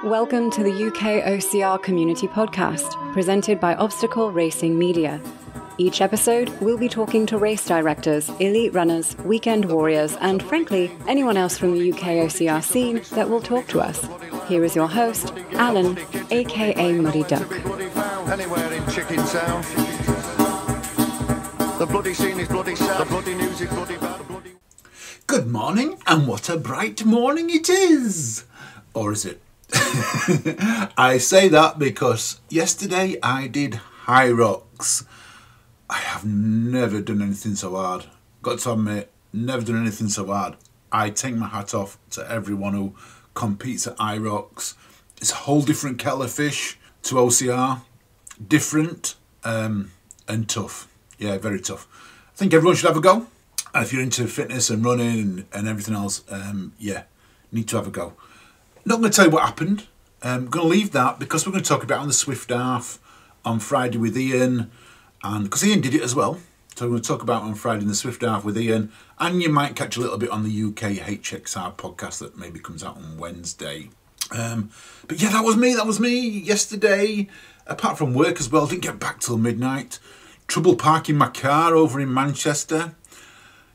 Welcome to the UKOCR Community Podcast, presented by Obstacle Racing Media. Each episode, we'll be talking to race directors, elite runners, weekend warriors, and frankly, anyone else from the UKOCR scene that will talk to us. Here is your host, Alan, aka Muddy Duck. Anywhere in Chicken Town. The bloody scene is bloody sad. The bloody news is bloody bad. Good morning, and what a bright morning it is! Or is it? I say that because yesterday I did high rocks. I have never done anything so hard. Got to admit, never done anything so hard. I take my hat off to everyone who competes at high rocks. It's a whole different kettle of fish to OCR. Different and tough. Yeah, very tough. I think everyone should have a go. And if you're into fitness and running and everything else, need to have a go. Not going to tell you what happened. I'm going to leave that because we're going to talk about on the Swift Half on Friday with Ian. And because Ian did it as well. So we're going to talk about on Friday in the Swift Half with Ian. And you might catch a little bit on the UKOCR podcast that maybe comes out on Wednesday. But yeah, that was me yesterday. Apart from work as well, didn't get back till midnight. Trouble parking my car over in Manchester.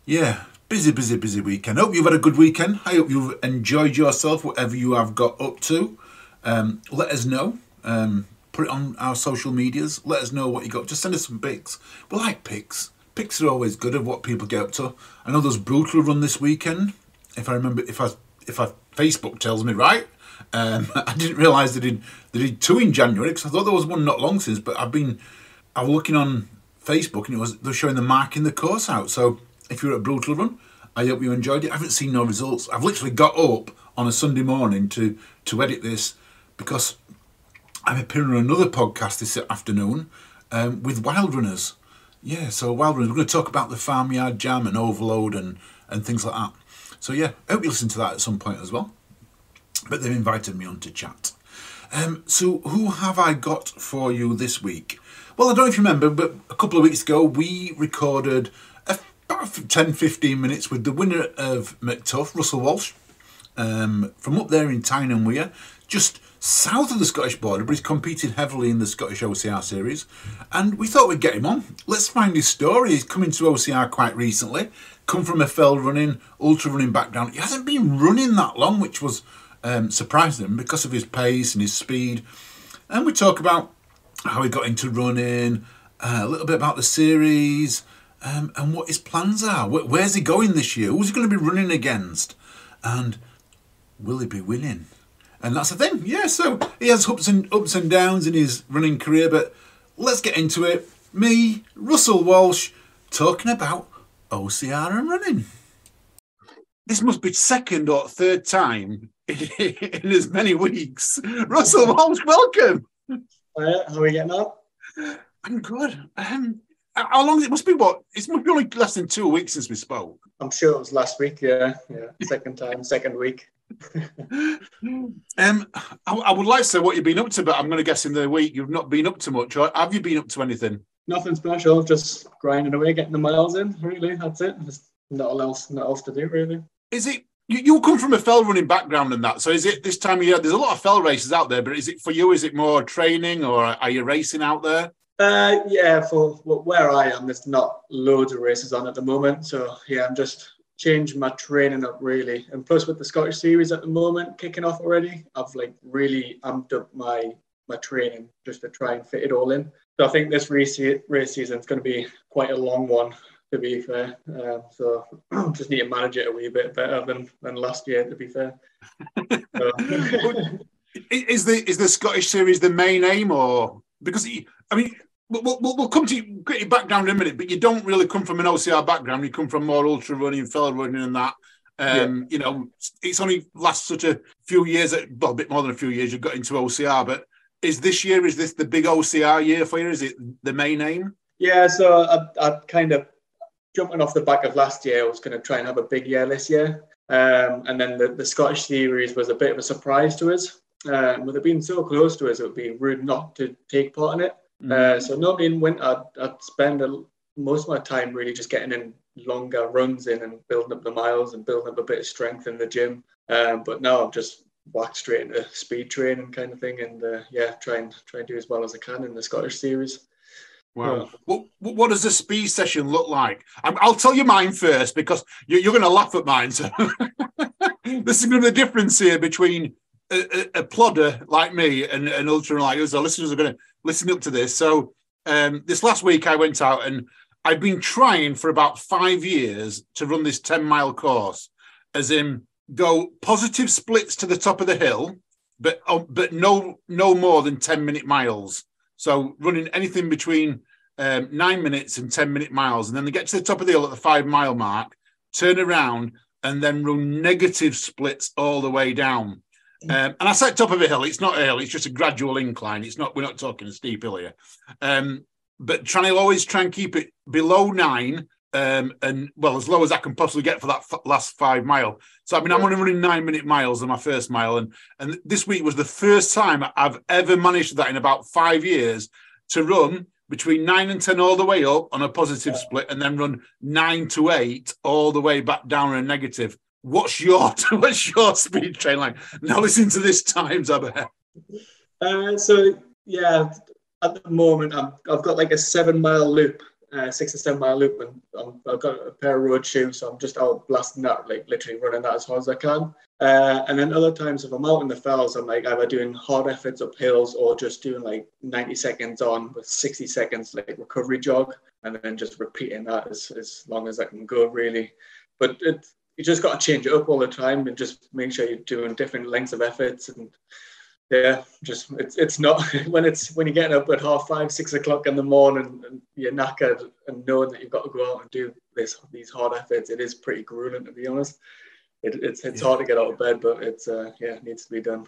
Yeah, busy weekend. Hope you've had a good weekend. I hope you've enjoyed yourself, whatever you have got up to. Let us know. Put it on our social medias. Let us know what you got. Just send us some pics. We like pics. Pics are always good of what people get up to. I know there's Brutal run this weekend. If I remember, if I Facebook tells me right. I didn't realise they did two in January because I thought there was one not long since. But I was looking on Facebook and they're showing the marking the course out. So if you're at Brutal Run, I hope you enjoyed it. I haven't seen no results. I've literally got up on a Sunday morning to edit this because I'm appearing on another podcast this afternoon with Wild Runners. Yeah, so Wild Runners. We're going to talk about the Farmyard Jam and Overload and things like that. So yeah, I hope you listen to that at some point as well. But they've invited me on to chat. So who have I got for you this week? Well, I don't know if you remember, but a couple of weeks ago we recorded about 10-15 minutes with the winner of McTuff, Russel Walsh, from up there in Tyne and Wear, just south of the Scottish border, but he's competed heavily in the Scottish OCR series, and we thought we'd get him on. Let's find his story. He's come into OCR quite recently, come from a fell running, ultra running background. He hasn't been running that long, which was surprising because of his pace and his speed, and we talk about how he got into running, a little bit about the series, and what his plans are. Where's he going this year? Who's he going to be running against? And will he be winning? And that's the thing. Yeah, so he has ups and downs in his running career, but let's get into it. Me, Russel Walsh, talking about OCR and running. This must be second or third time in as many weeks. Russel Walsh, welcome. How are we getting on? I'm good. How long? It must be only less than 2 weeks since we spoke. I'm sure it was last week. Yeah. Second week. I would like to say what you've been up to, but I'm going to guess in the week you've not been up to much. Or have you been up to anything? Nothing special. Just grinding away, getting the miles in. Really, that's it. There's not else to do. Really. Is it? You come from a fell running background and that. So is it this time of year? There's a lot of fell races out there, but is it for you? Is it more training, or are you racing out there? Yeah, for where I am, there's not loads of races on at the moment. So yeah, I'm just changing my training up really. And plus with the Scottish series at the moment kicking off already, I've really amped up my training just to try and fit it all in. So I think this race season is going to be quite a long one, to be fair. So just need to manage it a wee bit better than last year, to be fair. So. Is the Scottish series the main aim, or because we'll come to you, get your background in a minute, but you don't really come from an OCR background. You come from more ultra running, fell running, and that. You know, it's only last such a few years, well, a bit more than a few years, you got into OCR. But is this the big OCR year for you? Is it the main aim? Yeah, so I kind of jumping off the back of last year, I was going to try and have a big year this year. And then the Scottish series was a bit of a surprise to us. With it being so close to us, it would be rude not to take part in it. So normally in winter, I'd spend most of my time really just getting in longer runs in and building up the miles and building up a bit of strength in the gym. But now I'm just whacked straight into speed training kind of thing, and try and do as well as I can in the Scottish series. Wow. What does a speed session look like? I'll tell you mine first, because you're going to laugh at mine. So this is going to be the difference here between a plodder like me and an ultra like us. Our listeners are going to listen up to this. So this last week I went out, and I've been trying for about 5 years to run this 10-mile course, as in go positive splits to the top of the hill, but no more than 10-minute miles. So running anything between 9 minutes and 10-minute miles. And then they get to the top of the hill at the 5-mile mark, turn around, and then run negative splits all the way down. And I say top of a hill, it's not a hill, it's just a gradual incline. We're not talking a steep hill here. But always try and keep it below 9, and well, as low as I can possibly get for that last 5 mile. So I'm only running 9-minute miles on my first mile, and this week was the first time I've ever managed that in about 5 years, to run between 9 and 10 all the way up on a positive split, and then run 9 to 8 all the way back down on a negative. What's your speed train like? Now listen to this times, Abba. So yeah, at the moment I've got like a 7-mile loop. 6 or 7 mile loop, and I've got a pair of road shoes, so I'm just out blasting that, like literally running that as hard as I can. And then other times, if I'm out in the fells, I'm like either doing hard efforts up hills or just doing like 90 seconds on with 60 seconds like recovery jog, and then just repeating that as long as I can go, really. But you just got to change it up all the time and just make sure you're doing different lengths of efforts. And yeah, just it's not when you're getting up at 5:30, 6 o'clock in the morning and you're knackered and knowing that you've got to go out and do these hard efforts. It is pretty grueling, to be honest. It's hard to get out of bed, but it needs to be done.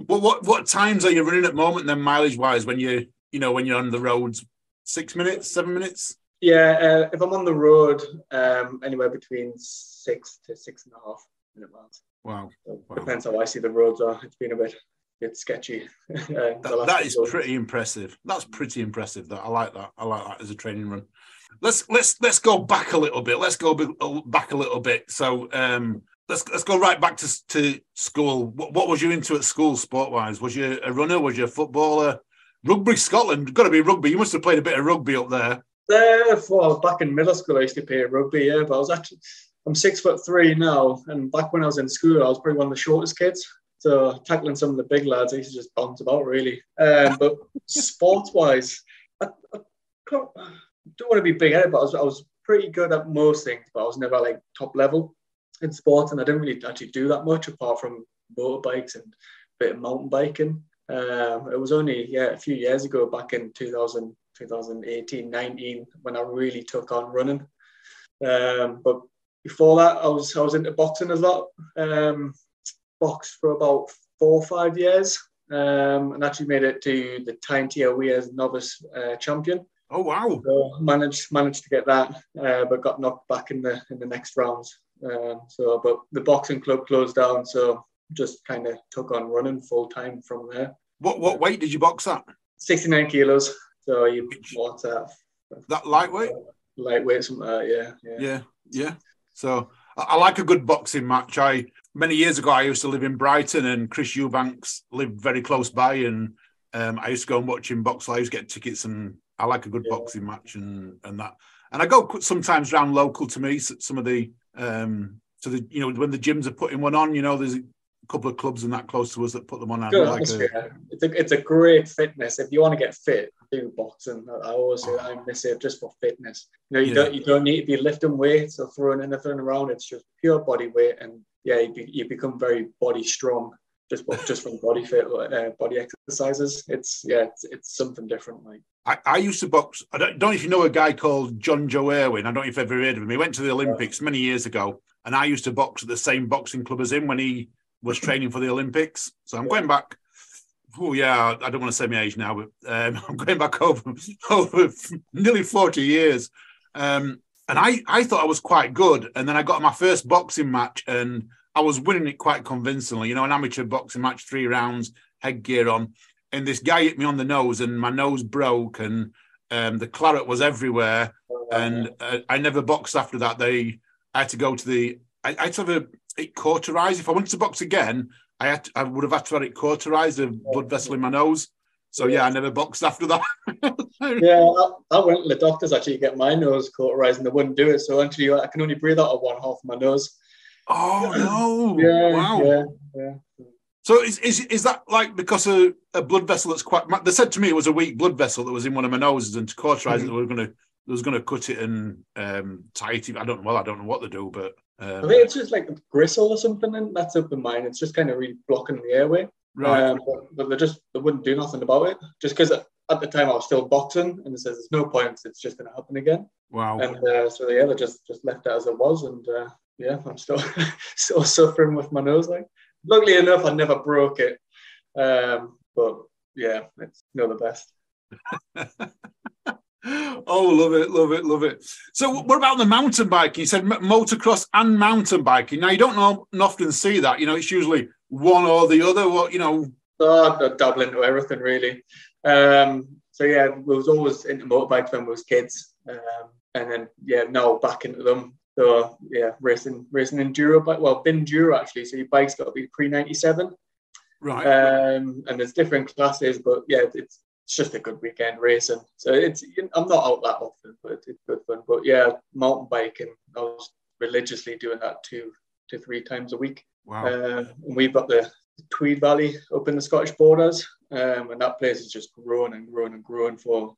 Well, what times are you running at the moment then, mileage wise, when you're on the roads? 6 minutes, 7 minutes? Yeah, if I'm on the road, anywhere between 6 to 6.5 minute miles. Wow. Depends how I see the roads are. It's been a bit sketchy. That is pretty impressive. That's pretty impressive. I like that. I like that as a training run. Let's go back a little bit. So let's go right back to school. What was you into at school, sport wise? Was you a runner? Was you a footballer? Rugby, Scotland. Got to be rugby. You must have played a bit of rugby up there. Well, back in middle school, I used to play rugby. Yeah, but I'm 6'3" now, and back when I was in school, I was probably one of the shortest kids. So tackling some of the big lads, I used to just bounce about, really. But sports-wise, I don't want to be big-headed, but I was pretty good at most things, but I was never like top level in sports, and I didn't really actually do that much apart from motorbikes and a bit of mountain biking. It was only a few years ago, back in 2018, 19, when I really took on running. But before that, I was into boxing a lot. Boxed for about 4 or 5 years, and actually made it to the Tyne TOE as novice champion. Oh wow! So managed to get that, but got knocked back in the next rounds. But the boxing club closed down, so just kind of took on running full time from there. What weight did you box at? 69 kilos. So what's that? That lightweight? Lightweight, something like that, Yeah. So I like a good boxing match. Many years ago, I used to live in Brighton, and Chris Eubanks lived very close by, and I used to go and watch him box. I used to get tickets, and I like a good boxing match and that. And I go sometimes round local to me, some of the when the gyms are putting one on, there's a couple of clubs and that close to us that put them on. It's a great fitness. If you want to get fit, do boxing. I always say I miss it just for fitness. You don't need to be lifting weights or throwing anything around. It's just pure body weight, and you become very body strong just from body exercises. It's something different. Like I used to box. I don't know if you know a guy called John Joe Irwin. I don't know if you've ever heard of him. He went to the Olympics many years ago, and I used to box at the same boxing club as him when he was training for the Olympics. So I'm going back. Oh yeah, I don't want to say my age now, but I'm going back over nearly 40 years. And I thought I was quite good. And then I got my first boxing match, and I was winning it quite convincingly. An amateur boxing match, 3 rounds, headgear on. And this guy hit me on the nose, and my nose broke, and the claret was everywhere, and I never boxed after that. I had to go to I had to have it cauterized. If I wanted to box again, I would have had to have it cauterized, a blood vessel in my nose. So I never boxed after that. I went to the doctors actually to get my nose cauterized, and they wouldn't do it. So actually, I can only breathe out of one half of my nose. Oh no! Wow. Yeah. So is that like because of a blood vessel that's quite? They said to me it was a weak blood vessel that was in one of my noses, and to cauterize it, they was going to cut it and tie it. I don't know what they do, but I think it's just like a gristle or something, and that's up in mine. It's just kind of really blocking the airway. Right. But they wouldn't do nothing about it, just because at the time I was still boxing, and it says there's no point. It's just going to happen again. Wow. And so they just left it as it was, and I'm still still suffering with my nose. Like, luckily enough, I never broke it. But yeah, it's not the best. Oh, love it. So what about the mountain biking? You said motocross and mountain biking. Now, you don't often see that. It's usually one or the other. I dabble into everything, really. We was always into motorbikes when we was kids. And then, now back into them. So, racing enduro bike. Well, enduro, actually. So your bike's got to be pre-97. Right. And there's different classes, but it's just a good weekend racing. So I'm not out that often, but it's good fun. But mountain biking, I was religiously doing that 2 to 3 times a week. Wow. And we've got the Tweed Valley up in the Scottish borders, and that place is just growing and growing and growing for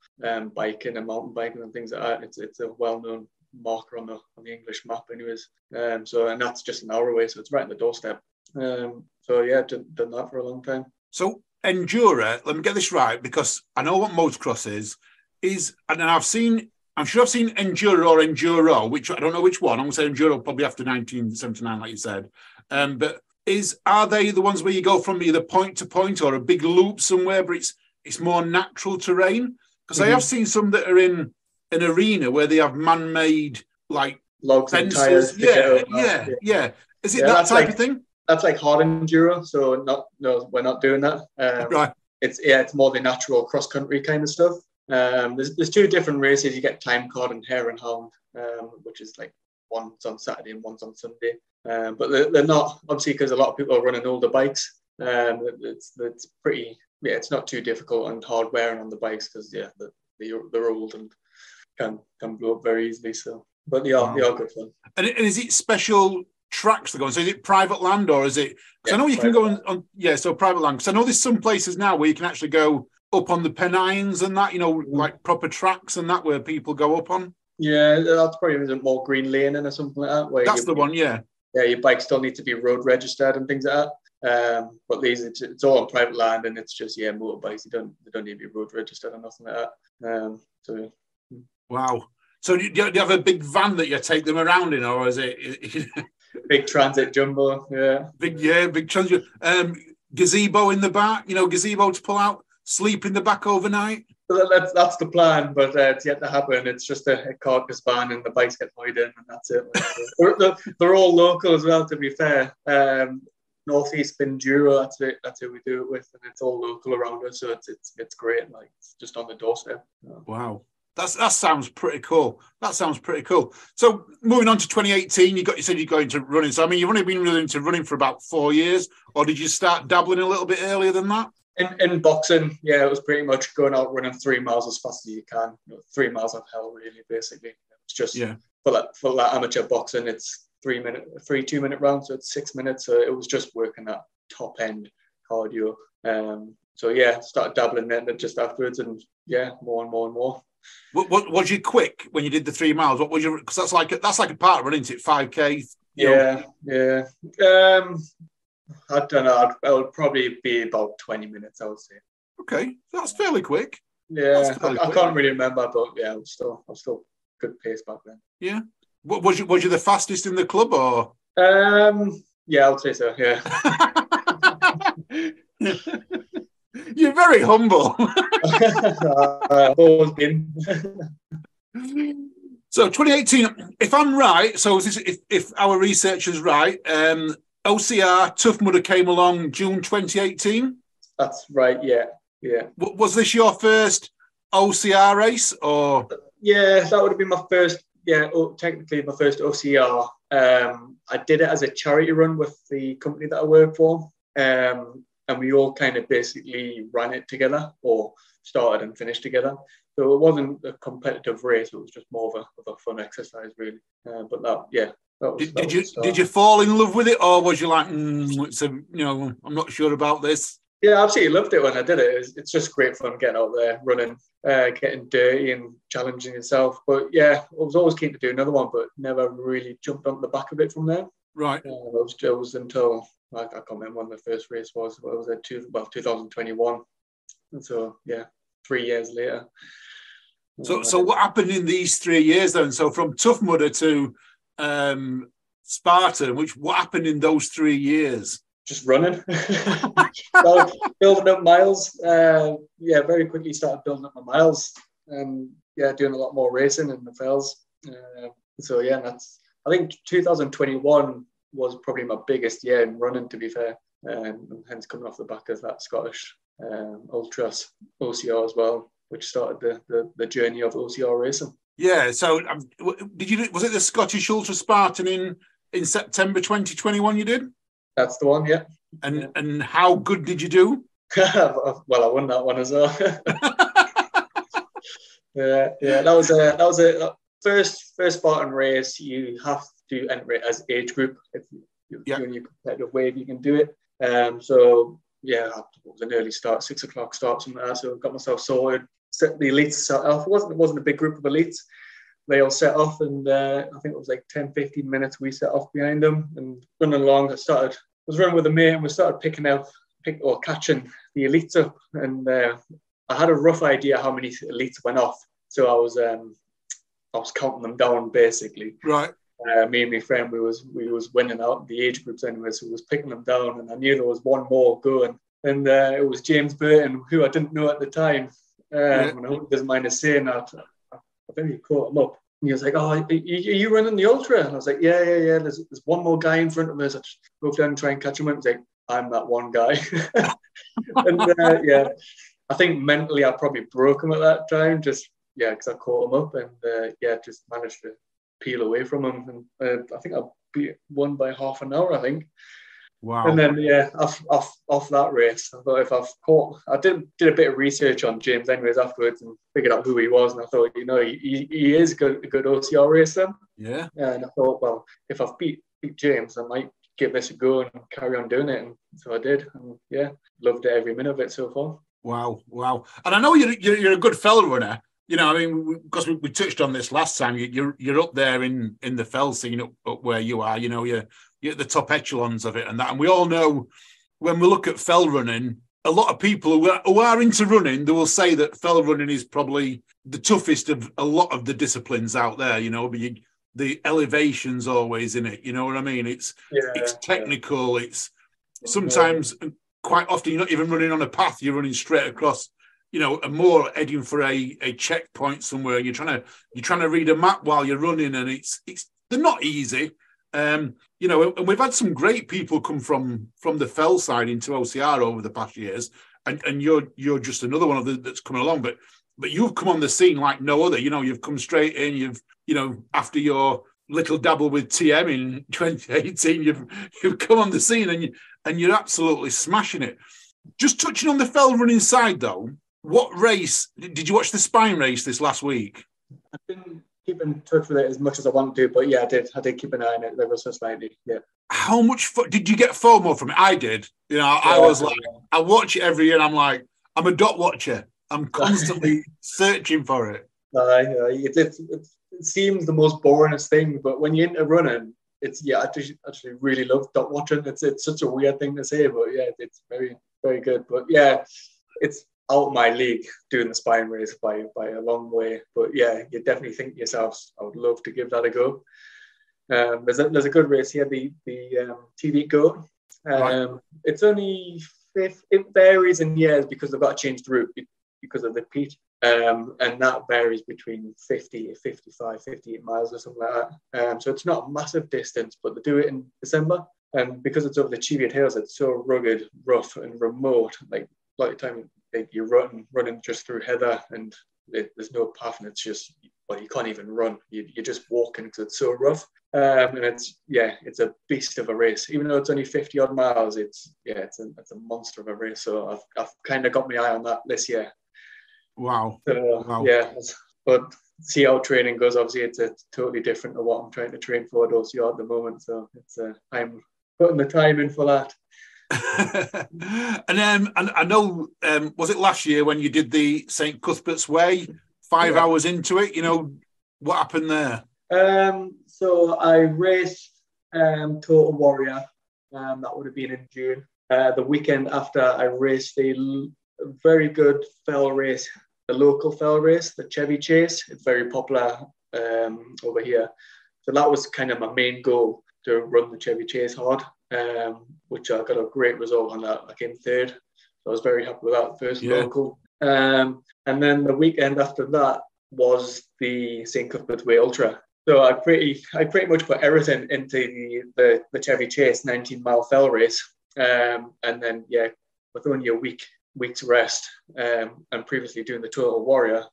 biking and mountain biking and things like that. It's a well-known marker on the English map, anyways. And that's just an hour away, so it's right on the doorstep. Done that for a long time. So enduro, let me get this right, because I know what motocross is, and I'm sure I've seen enduro or enduro, which I don't know which one. I'm going to say enduro probably after 1979, like you said. But are they the ones where you go from either point to point or a big loop somewhere, but it's more natural terrain? Because I have seen some that are in an arena where they have man-made like logs fences. And tires. Yeah. Is it that type of thing? That's like hard enduro, so we're not doing that. Right. It's more the natural cross country kind of stuff. There's 2 different races. You get time card and hare and hound, which is like one's on Saturday and one's on Sunday. But they're not, obviously, because a lot of people are running older bikes. It's pretty, it's not too difficult and hard wearing on the bikes because they're old and can blow up very easily. So, but they are good fun. And is it special tracks they're going? So is it private land or is it? Because I know you can go on. So private land. Because I know there's some places now where you can actually go up on the Pennines and that, like proper tracks and that where people go up on. Yeah, that's probably more green laning or something like that. That's the one, yeah. Yeah, your bike still needs to be road registered and things like that. But these, it's all on private land, and it's just motorbikes. They don't need to be road registered or nothing like that. Wow. So do you have a big van that you take them around in, or is it big transit jumbo? Yeah. Big transit. Gazebo in the back. Gazebo to pull out. Sleep in the back overnight. That's the plan, but it's yet to happen. It's just a carcass van, and the bikes get tied in, and that's it. They're all local as well, to be fair. Northeast Enduro, that's who we do it with, and it's all local around us, so it's great. Like, it's just on the doorstep. Wow, that sounds pretty cool. So moving on to 2018, you said you got into running. So I mean, you've only been really into running for about 4 years, or did you start dabbling a little bit earlier than that? In boxing, it was pretty much going out running 3 miles as fast as you can. 3 miles of hell, really, basically. It's just for that amateur boxing, it's 3 2-minute rounds, so it's 6 minutes. So it was just working that top end cardio. Started dabbling in just afterwards, and more and more and more. What was you quick when you did the 3 miles? What was your? Because that's like a part of running, isn't it? 5K. Yeah. I don't know. It would probably be about 20 minutes, I would say. Okay, that's fairly quick. Yeah, I can't really remember, but I was still good pace back then. Yeah. Was you the fastest in the club, or? Yeah, I would say so. Yeah. You're very humble. I've always been. So 2018, if I'm right, so if our research is right, OCR Tough Mudder came along June 2018. That's right. Yeah. Was this your first OCR race, or? Yeah, that would have been my first. Yeah, technically my first OCR. I did it as a charity run with the company that I work for, and we all kind of basically ran it together, or started and finished together. So it wasn't a competitive race; it was just more of a fun exercise, really. But Did you fall in love with it, or was you like, I'm not sure about this? Yeah, I absolutely loved it when I did it. It's just great fun getting out there, running, getting dirty and challenging yourself. But yeah, I was always keen to do another one, but never really jumped on the back of it from there. Right. It was until, I can't remember when the first race was. It was 2021. And so, yeah, 3 years later. So what happened in these 3 years then? So from Tough Mudder to Spartan, what happened in those 3 years? Just running, building up miles. Very quickly started building up my miles, and doing a lot more racing in the fells. I think 2021 was probably my biggest year in running, to be fair, and hence coming off the back of that Scottish Ultras OCR as well, which started the journey of OCR racing. Yeah. So was it the Scottish Ultra Spartan in September 2021 you did? That's the one, yeah. And how good did you do? Well, I won that one as well. That was a first Spartan race. You have to enter it as age group. If you're in your competitive wave, you can do it. It was an early start, 6 o'clock start, something like that. So I got myself sorted, set the elites set off. It wasn't a big group of elites. They all set off, and I think it was like 10, 15 minutes we set off behind them and running along. I was running with a mate, and we started catching the elites up. And I had a rough idea how many elites went off. So I was counting them down, basically. Right. Me and my friend, we was winning out the age groups anyway, so we was picking them down, and I knew there was one more going. And it was James Burton, who I didn't know at the time. And I hope he doesn't mind us saying that. I think he caught him up. And he was like, "Oh, are you running the ultra?" And I was like, "Yeah. There's one more guy in front of us." I just go down and try and catch him. He was like, "I'm that one guy." And I think mentally I probably broke him at that time, just because I caught him up, and just managed to peel away from him. And I think I won by half an hour, I think. Wow. And then off that race, I thought I did a bit of research on James anyways afterwards and figured out who he was, and I thought, he is a good OCR racer. Yeah. And I thought, well, if I've beat James, I might give this a go and carry on doing it. And so I did, and loved it every minute of it so far. Wow. And I know you're a good fell runner. Because we touched on this last time, you're up there in the fell scene up where you are. You're at the top echelons of it and that. And we all know when we look at fell running, a lot of people who are into running, they will say that fell running is probably the toughest of a lot of the disciplines out there. But the elevation's always in it. You know what I mean? It's technical. It's sometimes, quite often, you're not even running on a path. You're running straight across. And more heading for a checkpoint somewhere. You're trying to read a map while you're running, and they're not easy. And we've had some great people come from the fell side into OCR over the past years, and you're just another one of them that's coming along. But you've come on the scene like no other. You've come straight in. After your little dabble with TM in 2018, you've come on the scene and you're absolutely smashing it. Just touching on the fell running side though. What race did you watch? The Spine race this last week? I didn't keep in touch with it as much as I want to, but I did keep an eye on it ever so slightly. Yeah. How much did you get FOMO from it? I did. I was like, I watch it every year, and I'm like, I'm a dot watcher. I'm constantly searching for it. It seems the most boringest thing, but when you're into running, it's I actually really love dot watching. It's such a weird thing to say, but it's very, very good. But it's out my league doing the Spine race by a long way. But you definitely think to yourself, I would love to give that a go. There's a good race here, the TV Goat. It's only fifth. It varies in years because they've got to change the route because of the peat. And that varies between 50, 55, 58 miles or something like that. So it's not a massive distance, but they do it in December. And because it's over the Cheviot Hills, it's so rugged, rough and remote. Like a lot of time, you're running just through heather and there's no path, and it's just, well, you can't even run. You're just walking because it's so rough. And it's a beast of a race. Even though it's only 50 odd miles, it's a monster of a race. So I've kind of got my eye on that this year. Wow. Wow. Yeah, but see how training goes. Obviously, it's totally different to what I'm trying to train for at OCR at the moment. So I'm putting the time in for that. And I know, was it last year when you did the St. Cuthbert's Way? 5 hours into it, what happened there? So I raced Total Warrior. That would have been in June. The weekend after, I raced a very good fell race, the local fell race, the Chevy Chase. It's very popular over here. So that was kind of my main goal, to run the Chevy Chase hard, which I got a great result on that. I came third. So I was very happy with that first local. And then the weekend after that was the St. Cuthbert's Way Ultra. So I pretty much put everything into the Chevy Chase 19-mile fell race. And then, with only a week's rest, and previously doing the Total Warrior,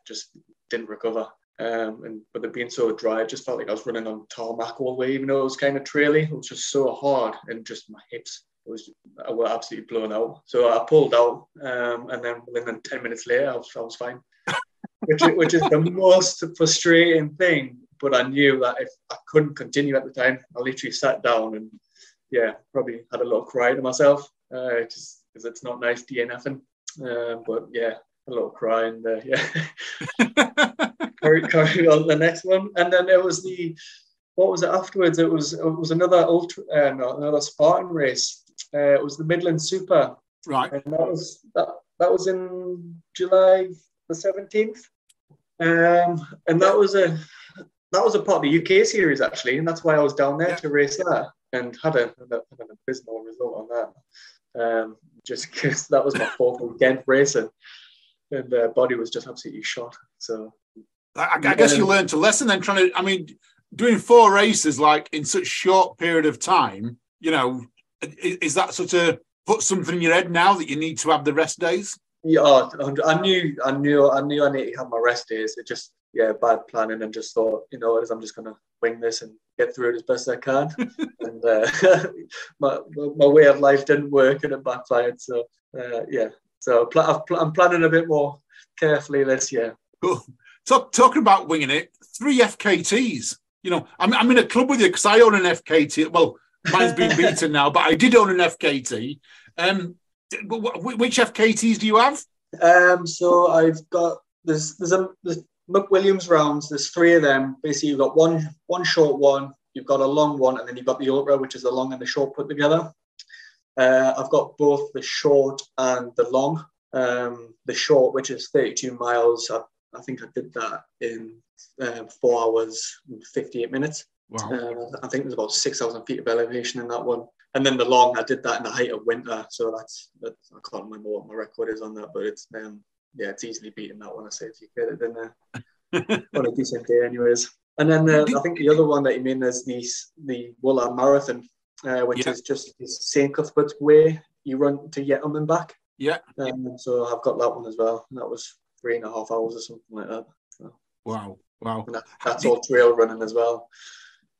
just didn't recover. But it being so dry, I just felt like I was running on tarmac all the way, even though it was kind of traily. It was just so hard, and just my hips were absolutely blown out. So I pulled out, and then within 10 minutes later, I was fine. Which is the most frustrating thing. But I knew that if I couldn't continue at the time, I literally sat down and probably had a little cry to myself, just because it's not nice DNFing. But a little cry, and carried on the next one. And then there was what was it afterwards? It was another another Spartan race. It was the Midland Super, right? And that was in July the 17th, and that was a part of the UK series actually, and that's why I was down there to race that, and had an abysmal result on that. Just because that was my fourth weekend racing, and the body was just absolutely shot. So I guess you learned a lesson then, doing 4 races like in such short period of time. Is that sort of put something in your head now that you need to have the rest days? Yeah, I knew I need to have my rest days. It just bad planning, and just thought, I'm just gonna wing this and get through it as best I can. And my way of life didn't work, and it backfired. So so I'm planning a bit more carefully this year. Cool. Talking about winging it, 3 FKTs. I'm in a club with you because I own an FKT. Well, mine's been beaten now, but I did own an FKT. Which FKTs do you have? So I've got there's McWilliams rounds. There's 3 of them. Basically, you've got one short one, you've got a long one, and then you've got the ultra, which is the long and the short put together. I've got both the short and the long. The short, which is 32 miles, I think I did that in 4 hours and 58 minutes. Wow. I think there's about 6,000 feet of elevation in that one. And then the long, I did that in the height of winter. So that's I can't remember what my record is on that, but it's it's easily beating that one. I say if you get it in there on a decent day, anyways. And then I think the other one that you mean is the Walsh Marathon, which is just the St. Cuthbert's Way. You run to Yetholm and back. Yeah. So I've got that one as well. And that was 3.5 hours or something like that. So. Wow. And that's all trail running as well.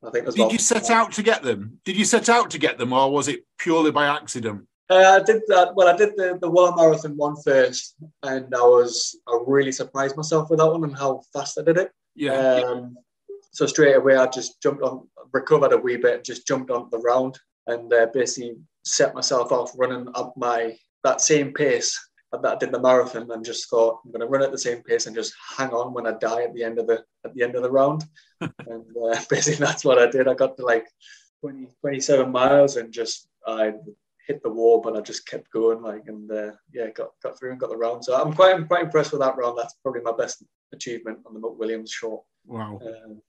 I think. Did you set out to get them? Or was it purely by accident? I did that. Well, I did the Walsh Marathon one first, and I really surprised myself with that one and how fast I did it. Yeah. So straight away, I just jumped on, recovered a wee bit, and just jumped on the round, and basically set myself off running up that same pace that I did the marathon, and just thought I'm going to run at the same pace and just hang on when I die at the end of the round. And basically that's what I did. I got to like 27 miles and I hit the wall, but I just kept going got through and got the round. So I'm quite impressed with that round. That's probably my best achievement on the McWilliams short. Wow. I'm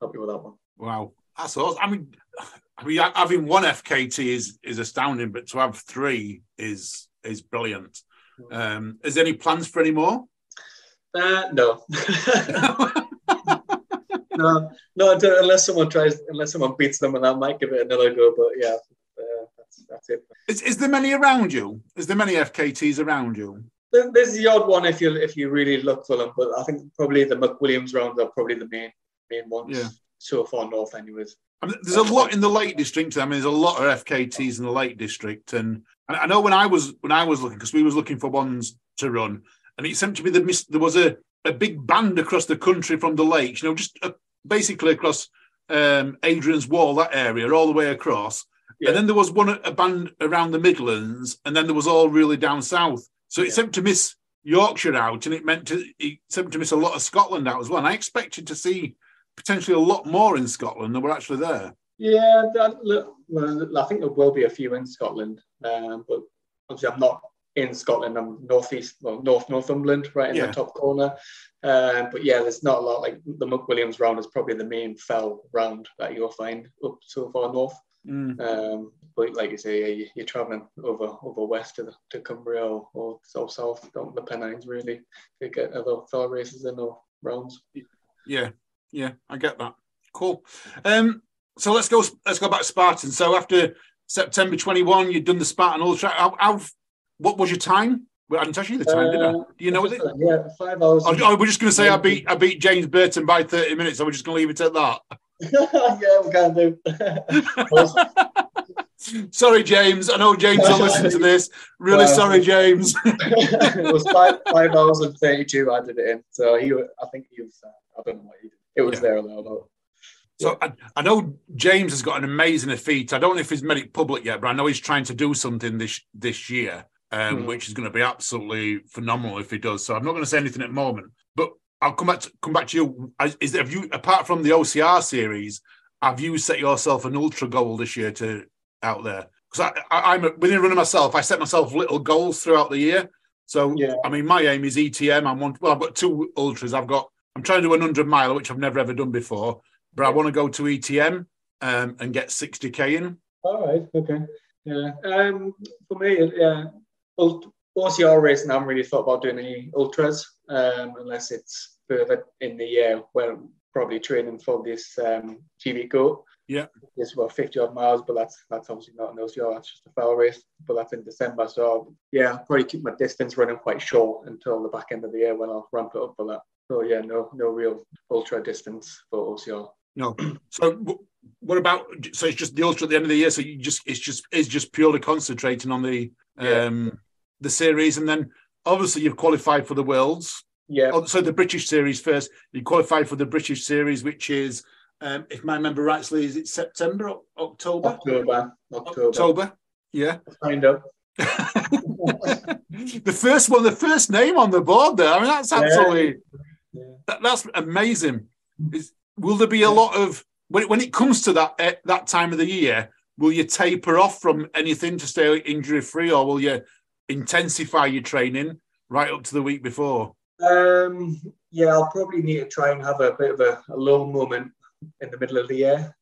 happy with that one. Wow. That's awesome. I mean, having 1 FKT is astounding, but to have 3 is brilliant. Is there any plans for any more? No. No, unless someone beats them, and I might give it another go. But that's it. Is there many around you? Is there many FKTs around you? There's the odd one if you really look for them, but I think probably the McWilliams rounds are probably the main ones so far north, anyways. I mean, there's a lot in the Lake District. I mean, there's a lot of FKTs in the Lake District, and I know when I was looking, because we was looking for ones to run, and it seemed to be there was a big band across the country from the lakes, just basically across Adrian's Wall, that area, all the way across. Yeah. And then there was a band around the Midlands, and then there was all really down south. So it seemed to miss Yorkshire out, and it seemed to miss a lot of Scotland out as well. And I expected to see potentially a lot more in Scotland than were actually there. Yeah, I think there will be a few in Scotland, but obviously I'm not in Scotland. I'm North Northumberland, right in the top corner. But yeah, there's not a lot. Like the McWilliams round is probably the main fell round that you'll find up so far north. But like you say, you're travelling over west to Cumbria or south down the Pennines really to get other fell races in or rounds. Yeah, I get that. Cool. So let's go back to Spartan. So after September 21, you'd done the Spartan Ultra. What was your time? Well, I didn't tell you the time, did I? Do you know it? Yeah, 5 hours. Oh, we're just going to say I beat James Burton by 30 minutes. So we're just going to leave it at that. Yeah, we can do. Sorry, James. I know James will listen to this. Really sorry, James. It was 5 hours and 32 I did it in. So I think he was, I don't know what he did. It was there or thereabout. So I know James has got an amazing feat. I don't know if he's made it public yet, but I know he's trying to do something this year, which is going to be absolutely phenomenal if he does. So I'm not going to say anything at the moment, but I'll come back to you. Have you, apart from the OCR series, have you set yourself an ultra goal this year out there? Because I'm within running myself. I set myself little goals throughout the year. So I mean, my aim is ETM. I've got 2 ultras. I'm trying to do a 100 miler, which I've never ever done before. But I want to go to ETM and get 60k in. All right, okay. Yeah. For me, OCR racing, I haven't really thought about doing any ultras unless it's further in the year where I'm probably training for this TV Go. Yeah. It's about 50 odd miles, but that's obviously not an OCR, that's just a fell race. But that's in December. So I'll probably keep my distance running quite short until the back end of the year when I'll ramp it up for that. So yeah, no real ultra distance for OCR. No. So what about? So it's just the ultra at the end of the year. So it's just purely concentrating on the series, and then obviously you've qualified for the Worlds. Yeah. Oh, so the British series first. You qualified for the British series, which is, if my memory rightly, is it September, October? October. Yeah. Kind of. the first name on the board there. I mean, that's absolutely that's amazing. Will there be a lot of when it comes to that time of the year? Will you taper off from anything to stay injury free, or will you intensify your training right up to the week before? I'll probably need to try and have a bit of a low moment in the middle of the year,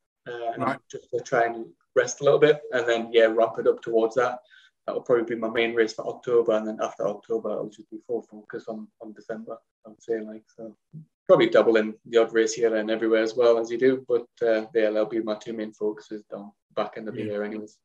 just to try and rest a little bit, and then ramp it up towards that. That will probably be my main race for October, and then after October, I'll just be full focus on December. I'm saying so. Probably double in the odd race here and everywhere as well as you do, but they'll be my 2 main focuses down back end of the year, anyways.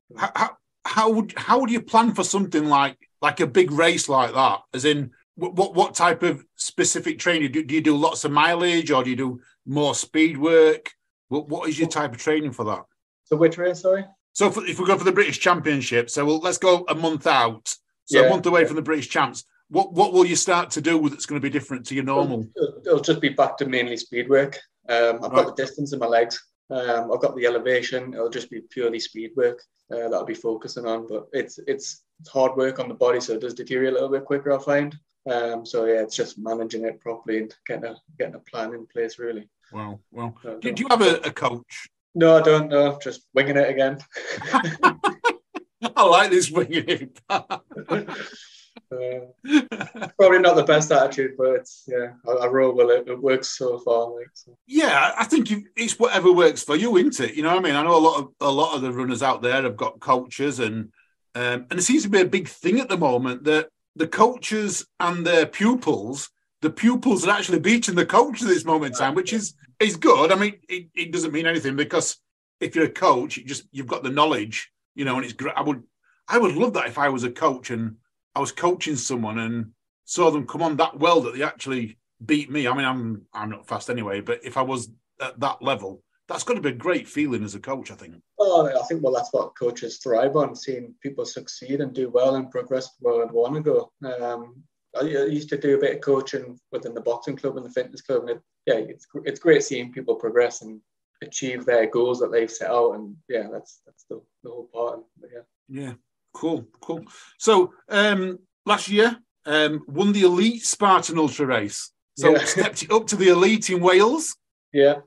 How would you plan for something like a big race like that? As in, what type of specific training do you do? Lots of mileage, or do you do more speed work? What is your type of training for that? So which race? Sorry. So if we go for the British Championship, let's go a month out. So a month away from the British Champs. What will you start to do that's going to be different to your normal? It'll just be back to mainly speed work. I've got the distance in my legs. I've got the elevation. It'll just be purely speed work that I'll be focusing on. But it's hard work on the body, so it does deteriorate a little bit quicker, I find. It's just managing it properly and getting a plan in place, really. Wow. Well, do you have a coach? No, I don't know. Just winging it again. I like this winging it. Probably not the best attitude, but I roll with it. It works so far. Yeah, I think it's whatever works for you, isn't it? You know what I mean? I know a lot of the runners out there have got coaches, and it seems to be a big thing at the moment that the coaches and their pupils, the pupils are actually beating the coaches at this moment in time, which is good. I mean, it doesn't mean anything, because if you're a coach, you've got the knowledge, and it's great. I would love that if I was a coach and I was coaching someone, and saw them come on that well that they actually beat me. I mean, I'm not fast anyway, but if I was at that level, that's got to be a great feeling as a coach, I think. Oh, I think, well, that's what coaches thrive on, seeing people succeed and do well and progress where I'd want to go. I used to do a bit of coaching within the boxing club and the fitness club, and it's great seeing people progress and achieve their goals that they've set out, and that's the whole part. Yeah, cool. So last year, won the elite Spartan Ultra race. So stepped it up to the elite in Wales. Yeah.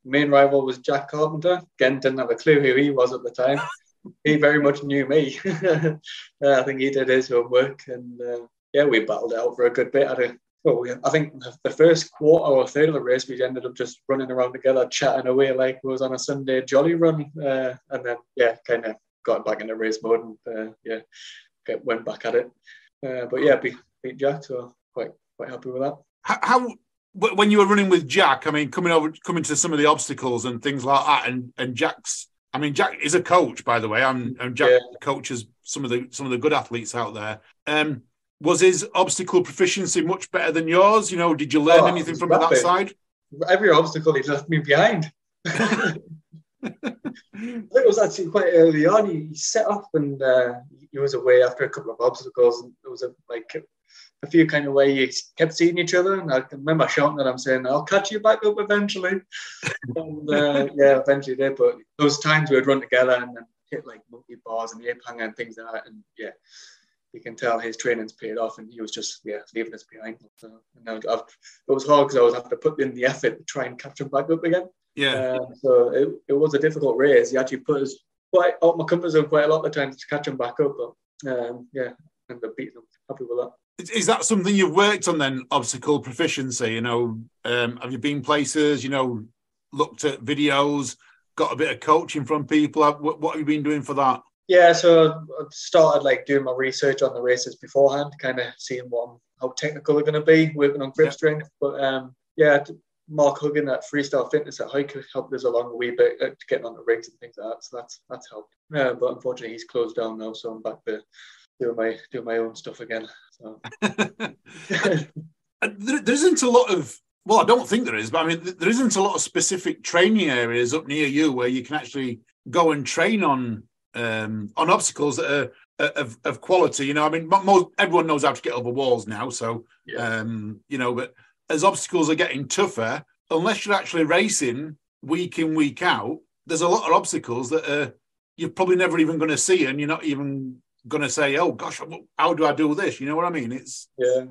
Main rival was Jack Carpenter. Again, didn't have a clue who he was at the time. He very much knew me. I think he did his homework, and we battled it out for a good bit. I think the first quarter or third of the race, we ended up just running around together, chatting away like it was on a Sunday jolly run, and then kind of got back into race mode and went back at it. But beat Jack, so quite happy with that. How when you were running with Jack, I mean, coming to some of the obstacles and things like that, and Jack is a coach, by the way, and Jack coaches some of the good athletes out there. Was his obstacle proficiency much better than yours? You know, did you learn anything from that side? Every obstacle he left me behind. I think it was actually quite early on. He set up and he was away after a couple of obstacles, and there was a few kind of way you kept seeing each other, and I can remember shouting at him saying, "I'll catch you back up eventually." And eventually did. But those times we would run together and then hit like monkey bars and ape hanger and things like that, and you can tell his training's paid off, and he was just leaving us behind. So, it was hard because I was having to put in the effort to try and catch him back up again. So it was a difficult race. He actually put us quite out my comfort zone quite a lot of times to catch him back up, but ended up beating him. Happy with that. Is that something you've worked on then, obstacle proficiency? You know, have you been places, looked at videos, got a bit of coaching from people? What have you been doing for that? Yeah, so I started doing my research on the races beforehand, kind of seeing how technical they're going to be, working on grip strength. But Mark Huggin at Freestyle Fitness at Hike helped us along a wee bit, getting on the rigs and things like that. So that's helped. But unfortunately, he's closed down now, so I'm back to doing my own stuff again. So. There isn't a lot of, well, I don't think there is, but I mean, there isn't a lot of specific training areas up near you where you can actually go and train on obstacles that are of quality. I mean, everyone knows how to get over walls now, so but as obstacles are getting tougher, unless you're actually racing week in, week out, there's a lot of obstacles that you're probably never even going to see, and you're not even going to say, "Oh gosh, how do I do this?" You know what I mean? It's I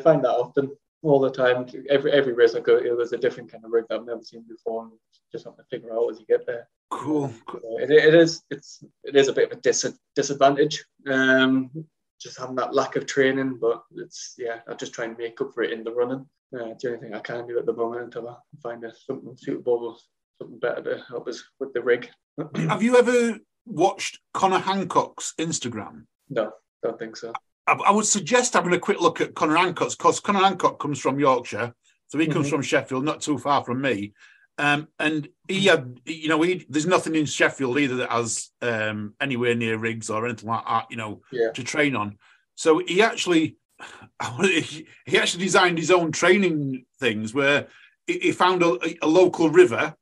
find that often all the time. Every race I go to, there's a different kind of rig that I've never seen before, and just have to figure out as you get there. Cool. It is a bit of a disadvantage, just having that lack of training. But I just try and make up for it in the running. It's the only thing I can do at the moment until I find something suitable, something better to help us with the rig. Have you ever watched Connor Hancock's Instagram? No, don't think so. I would suggest having a quick look at Connor Hancock's, because Connor Hancock comes from Yorkshire, so he comes from Sheffield, not too far from me. And he had, there's nothing in Sheffield either that has anywhere near rigs or anything like that, to train on. So he actually designed his own training things where he found a local river.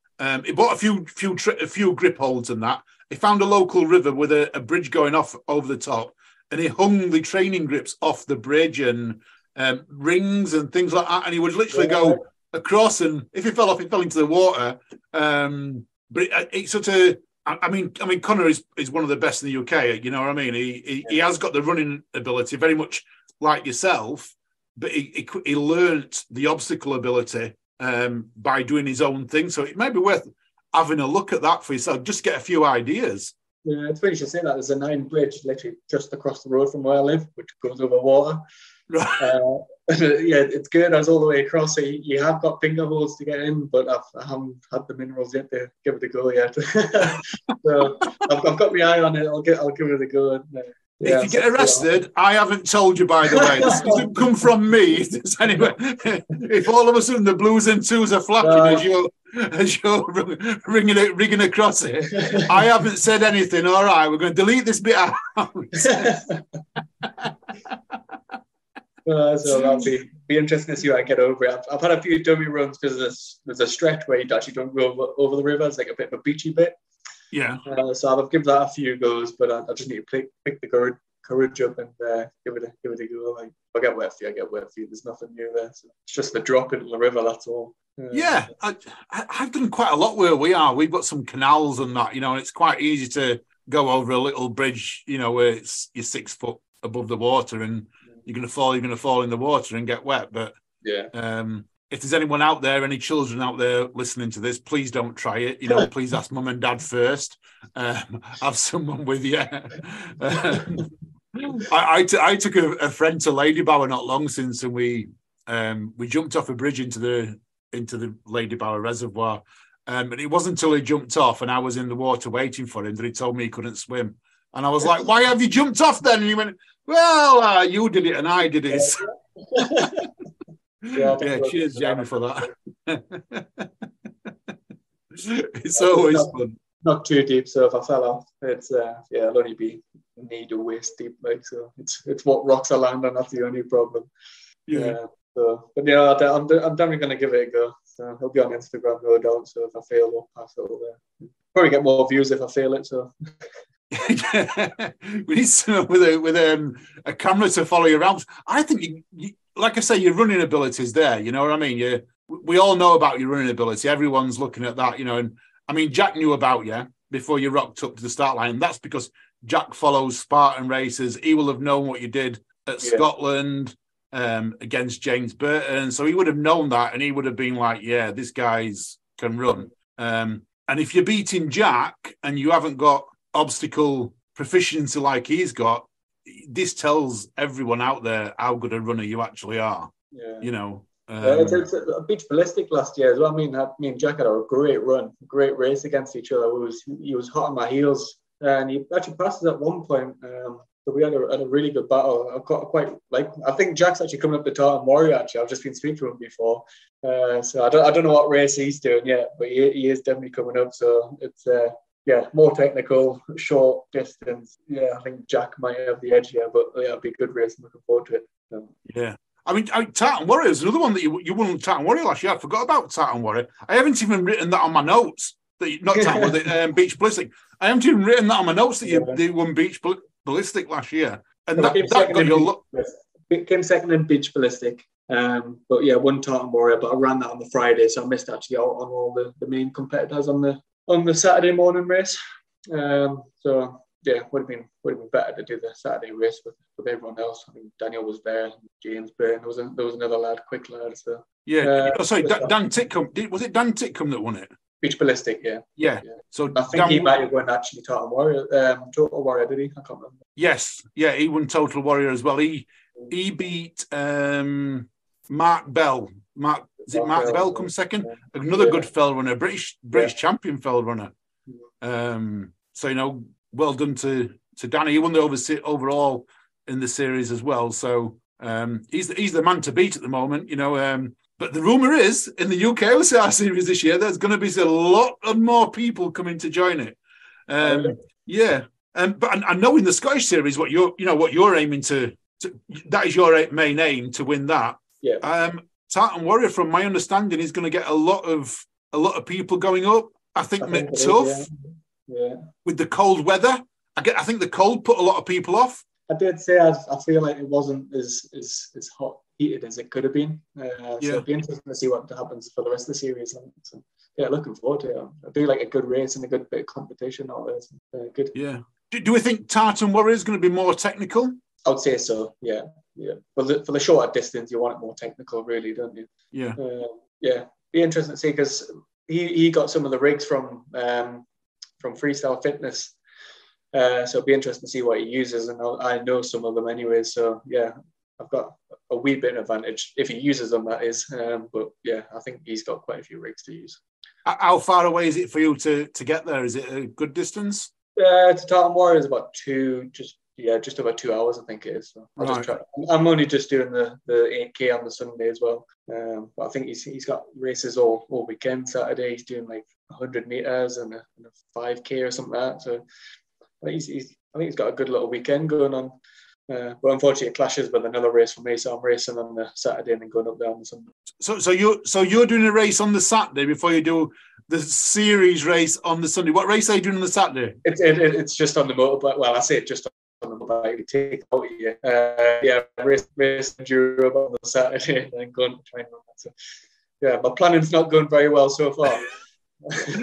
He bought a few grip holds and that. He found a local river with a bridge going off over the top, and he hung the training grips off the bridge and rings and things like that. And he would literally go across, and if he fell off, he fell into the water. But it's sort of, I mean, Connor is one of the best in the UK. You know what I mean? He has got the running ability, very much like yourself, but he learnt the obstacle ability by doing his own thing. So it may be worth having a look at that for yourself, just get a few ideas. Yeah, it's funny you should say that. There's a 9 bridge literally just across the road from where I live, which goes over water. Right. It's good. I was all the way across. So you have got finger holes to get in, but I haven't had the minerals yet to give it a go yet. So I've got my eye on it. I'll give it a go. And, if you get arrested, I haven't told you, by the way. This doesn't come from me. Anyway, if all of a sudden the blues and twos are flapping as you're rigging across it, I haven't said anything. All right, we're going to delete this bit out. So that'll be interesting to see how I get over it. I've had a few dummy runs because there's a stretch where you actually don't go over the river. It's like a bit of a beachy bit. Yeah. So I've given that a few goes, but I just need to pick the courage up and give it a go. Like, if I get wet feet, I get wet feet. There's nothing new there. So it's just the drop into the river, that's all. Yeah, I've done quite a lot where we are. We've got some canals and that, and it's quite easy to go over a little bridge, where you're 6 foot above the water and you're going to fall in the water and get wet. But yeah, if there's anyone out there, any children out there listening to this, please don't try it. Please ask mum and dad first. Have someone with you. I took a friend to Ladybower not long since, and we jumped off a bridge into the Ladybower Reservoir. And it wasn't until he jumped off and I was in the water waiting for him that he told me he couldn't swim. And I was like, "Why have you jumped off then?" And he went, "Well, you did it and I did it." Yeah, cheers, Jamie, for that. It's always fun. Not too deep, so if I fell off, it's it'll only be knee to waist deep, like, so it's what rocks I land on. That's the only problem. So, but I'm definitely going to give it a go. So it'll be on Instagram, no doubt. So if I fail, I'll pass it over. Probably get more views if I fail it. So we need someone with a camera to follow you around. I think you, like I say, your running ability is there. You know what I mean? We all know about your running ability. Everyone's looking at that. And I mean, Jack knew about you before you rocked up to the start line. That's because Jack follows Spartan races. He will have known what you did at Scotland. Against James Burton, so he would have known that, and he would have been like, "Yeah, this guy's can run." And if you're beating Jack and you haven't got obstacle proficiency like he's got, this tells everyone out there how good a runner you actually are. Yeah. It's a beach ballistic last year as well. I mean, me and Jack had a great run, great race against each other. He was hot on my heels, and he actually passed us at one point. So we had a really good battle. I think Jack's actually coming up to Tartan Warrior, actually. I've just been speaking to him before. So I don't know what race he's doing yet, but he is definitely coming up. So it's more technical, short distance. Yeah, I think Jack might have the edge here, but it'll be a good race. I'm looking forward to it. Yeah. I mean, Tartan Warrior is another one that you won Tartan Warrior last year. I forgot about Tartan Warrior. I haven't even written that on my notes. Not Tartan Warrior, Beach Ballistic. I haven't even written that on my notes that you won Beach Ballistic last year. And that got you a lot. Came second in Beach Ballistic. But yeah, won Tartan Warrior, but I ran that on the Friday, so I missed actually out on all the main competitors on the Saturday morning race. So yeah, would have been better to do the Saturday race with everyone else. I think Daniel was there, James Burton. There was another lad, quick lad. So yeah, sorry, Dan Titcombe. Was it Dan Titcombe that won it? Beach Ballistic, yeah. So I think he might have won actually Total Warrior, did he? I can't remember. Yes, yeah, he won Total Warrior as well. He beat Mark Bell. Mark Bell come second? Yeah. Another good fell runner, British champion fell runner. So well done to Danny. He won the overall in the series as well. So he's the man to beat at the moment. But the rumour is, in the UKOCR series this year, there's going to be a lot of more people coming to join it. Yeah. But I know in the Scottish series, what you're aiming to that is your main aim, to win that. Yeah. Tartan Warrior, from my understanding, is going to get a lot of people going up. I think tough. Yeah. With the cold weather, I think the cold put a lot of people off. I did say I feel like it wasn't as hot heated as it could have been. So it'd be interesting to see what happens for the rest of the series. So, yeah, looking forward to it. I do like a good race and a good bit of competition out there. So, good. Yeah. Do we think Tartan Warrior is going to be more technical? I would say so. Yeah. For the shorter distance, you want it more technical, really, don't you? Yeah. Be interesting to see, because he got some of the rigs from Freestyle Fitness. So it'd be interesting to see what he uses, and I know some of them anyway. So yeah, I've got a wee bit of advantage if he uses them, that is. But yeah, I think he's got quite a few rigs to use. How far away is it for you to get there? Is it a good distance? To Tartan Warrior is about just over 2 hours, I think it is. So I'm only just doing the 8K on the Sunday as well. But I think he's got races all weekend. Saturday he's doing like 100 meters and a 5K or something like that. So I think he's got a good little weekend going on. But unfortunately, it clashes with another race for me, so I'm racing on the Saturday and then going up there on the Sunday. So you're doing a race on the Saturday before you do the series race on the Sunday. What race are you doing on the Saturday? It's just on the motorbike. Well, I say it just on the motorbike. We take out here. Race Europe on the Saturday and then going to try and run that. So, yeah, my planning's not going very well so far. So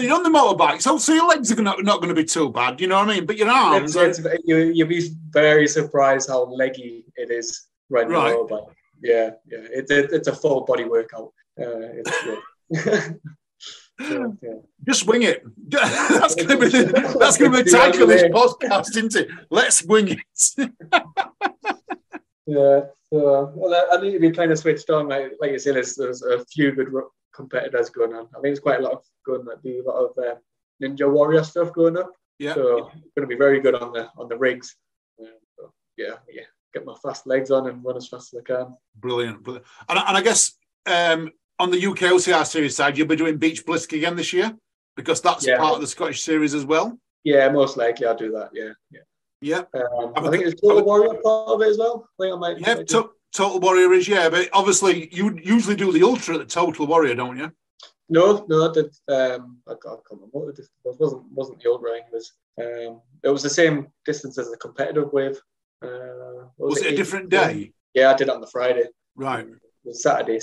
you're on the motorbike. So your legs are not going to be too bad. You know what I mean? But your arms. You'll be very surprised how leggy it is riding the motorbike. Yeah. It's a full body workout. Just wing it. That's going to be the title of this podcast, isn't it? Let's wing it. Yeah. So I need to be kind of switched on. Like you say, there's a few good competitors going on. I think there's quite a lot of do a lot of Ninja Warrior stuff going up. Yeah. So I'm going to be very good on the rigs. Get my fast legs on and run as fast as I can. Brilliant. And I guess on the UKOCR series side, you'll be doing Beach Blisk again this year because that's part of the Scottish series as well. Yeah, most likely I'll do that. Yeah. I think it's Total Warrior part of it as well. I think I might. Yeah, Total Warrior is, but obviously you usually do the Ultra at the Total Warrior, don't you? No, I did. I can't remember what the distance was. Wasn't the Ultra? It was the same distance as the competitive wave. Was it a different day? Yeah, I did it on the Friday. Right. The Saturday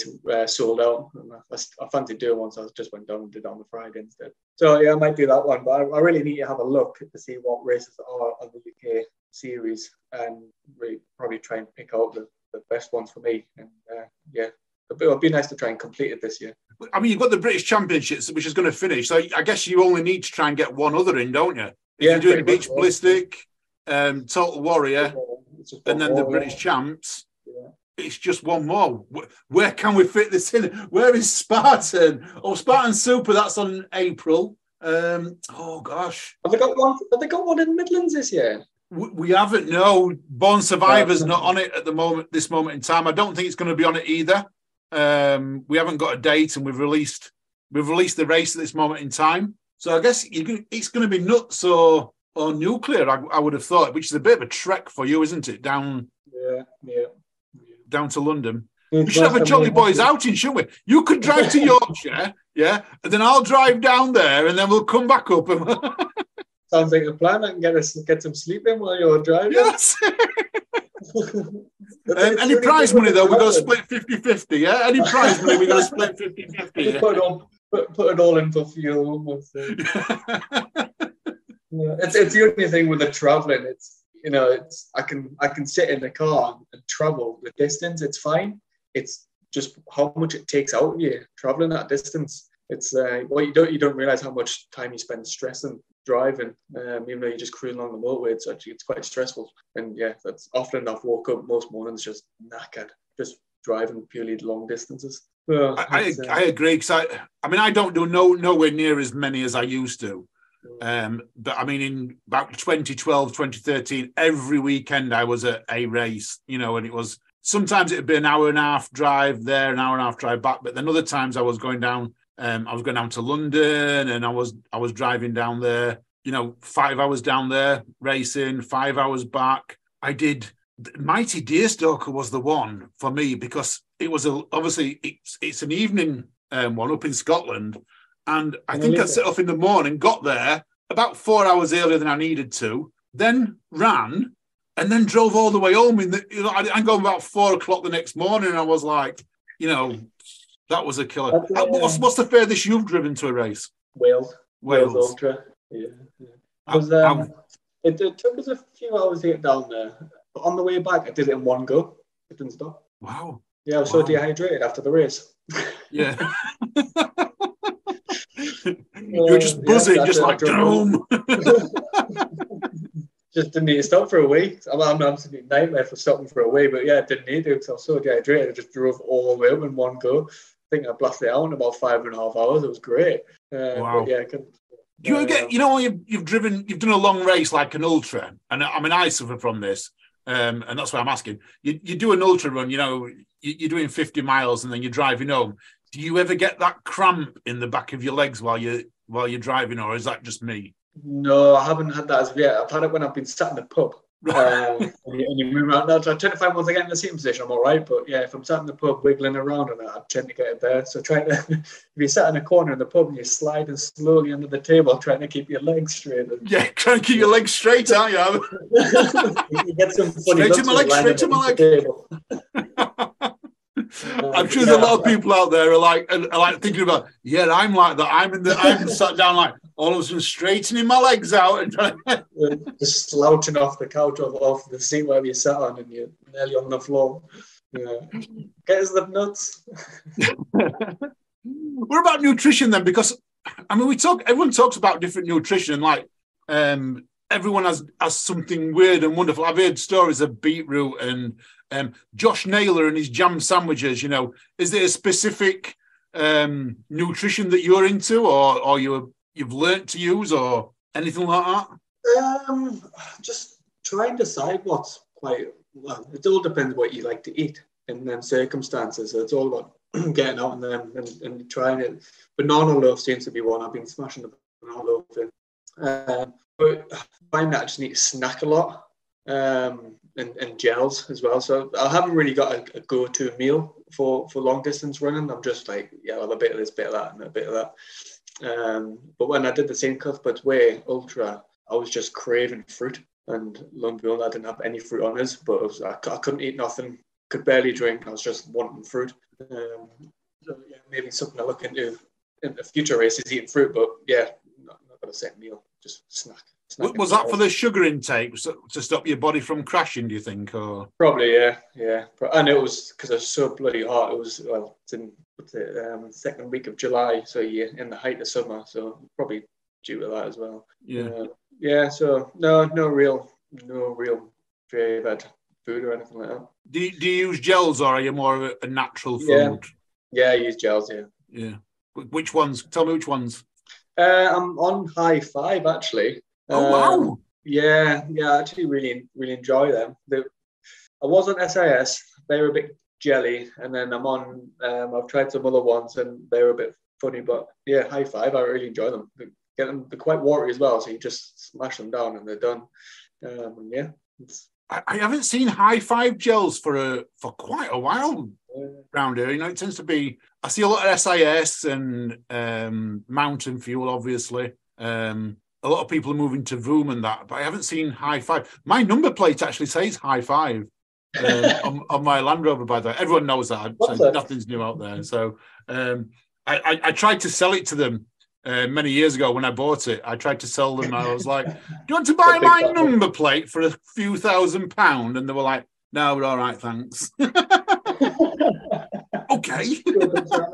sold out. I fancied doing one, so I just went down and did it on the Friday instead. So yeah, I might do that one, but I really need to have a look to see what races are on the UK series and really probably try and pick out the best ones for me. And it'll be nice to try and complete it this year. I mean, you've got the British Championships, which is going to finish, so I guess you only need to try and get one other in, don't you? If you're doing Beach Ballistic, Total Warrior, and then the British Champs. Yeah. It's just one more. Where can we fit this in? Where is Spartan? Spartan Super, that's on April. Oh, gosh. Have they got one in the Midlands this year? We haven't, no. Born Survivor's not on it at this moment in time. I don't think it's going to be on it either. We haven't got a date and we've released the race at this moment in time. So I guess it's going to be nuts or nuclear, I would have thought, which is a bit of a trek for you, isn't it? Down to London. We should have a Jolly Boys outing, shouldn't we? You could drive to Yorkshire, and then I'll drive down there, and then we'll come back up. Sounds like a plan. I can get some sleep in while you're driving. Yes. Any prize money, though, we're going to split 50-50, yeah? Any prize money, we're going to split 50-50. Yeah? Put it all in for fuel. It's the only thing with the travelling. I can sit in the car and travel the distance. It's fine. It's just how much it takes out of you traveling that distance. It's you don't realize how much time you spend stressing driving, even though you're just cruising along the motorway. It's quite stressful. And that's often I've woke up most mornings just knackered, just driving purely long distances. I agree because I don't do nowhere near as many as I used to. But I mean, in about 2012, 2013, every weekend I was at a race, and it was sometimes it'd be an hour and a half drive there, an hour and a half drive back. But then other times I was going down to London and I was driving down there, 5 hours down there racing, 5 hours back. I did Mighty Deerstalker was the one for me because it was obviously it's an evening one up in Scotland. And I think I set off in the morning, got there about 4 hours earlier than I needed to, then ran, and then drove all the way home. I'm going about 4 o'clock the next morning, and I was like, that was a killer. What's the furthest you've driven to a race? Wales Ultra. Yeah. It took us a few hours to get down there, but on the way back, I did it in one go. It didn't stop. Wow. Yeah, I was so dehydrated after the race. Yeah. You're just buzzing, just like boom. Just didn't need to stop for a week. I'm an absolute nightmare for stopping for a week, but I didn't need to because I was so dehydrated. I just drove all the way up in one go. I think I blasted it out in about 5.5 hours. It was great. Wow. But do you ever get, when you've done a long race like an ultra, and I suffer from this, and that's why I'm asking. You do an ultra run, you're doing 50 miles and then you're driving home. Do you ever get that cramp in the back of your legs while you're driving, or is that just me? No, I haven't had that as of yet. I've had it when I've been sat in the pub. And you move around. I tend to find once I get in the seating position, I'm all right. But yeah, if I'm sat in the pub wiggling around and I tend to get it there. So trying to, if you're sat in a corner in the pub and you're sliding slowly under the table, trying to keep your legs straight. Yeah, trying to keep your legs straight, aren't you? You get some funny straight to my legs, straight to my leg. I'm sure there's a lot of people out there are like thinking about, yeah, I'm like that. I'm sat down like all of a sudden straightening my legs out and trying just slouching off the couch or off the seat where you sat on and you're nearly on the floor. Yeah. Get us the nuts. What about nutrition then? Because I mean, everyone talks about different nutrition, like everyone has something weird and wonderful. I've heard stories of beetroot and Josh Naylor and his jam sandwiches. You know, is there a specific nutrition that you're into, or you've learnt to use, or anything like that? Just try and decide what's quite well. It all depends what you like to eat in them circumstances. So it's all about getting out and trying it. Banana loaf seems to be one. I've been smashing the banana loaf in. But I find that I just need to snack a lot and gels as well. So I haven't really got a go-to meal for long distance running. I'm just like, yeah, I'll have a bit of this, bit of that, and a bit of that. But when I did the St. Cuthbert's Way Ultra, I was just craving fruit. And lo and behold, I didn't have any fruit on us, but I couldn't eat nothing, could barely drink. I was just wanting fruit. So yeah, maybe something I look into in the future races, eating fruit, but yeah, not got a set meal, just snack. Was that for the sugar intake to stop your body from crashing, do you think? Or probably, yeah. And it was because it was so bloody hot. It was, well, it's in second week of July, so you're in the height of summer, so probably due to that as well. Yeah. So no real favorite food or anything like that. Do you use gels, or are you more of a natural food? Yeah, I use gels. Yeah. Which ones? Tell me which ones. I'm on High Five actually. Oh wow! Yeah. I actually really enjoy them. I was on SIS. They were a bit jelly, and then I'm on. I've tried some other ones, and they were a bit funny. But yeah, High Five. I really enjoy them. They're quite watery as well, so you just smash them down and they're done. Yeah. I haven't seen High Five gels for quite a while around here. You know, it tends to be. I see a lot of SIS and Mountain Fuel, obviously. A lot of people are moving to Voom and that, but I haven't seen High Five. My number plate actually says High Five on my Land Rover, by the way. Everyone knows that, so nothing's new out there. So I tried to sell it to them many years ago when I bought it. I tried to sell them. I was like, do you want to buy my number plate for a few £1,000? And they were like, no, we're all right, thanks. Okay.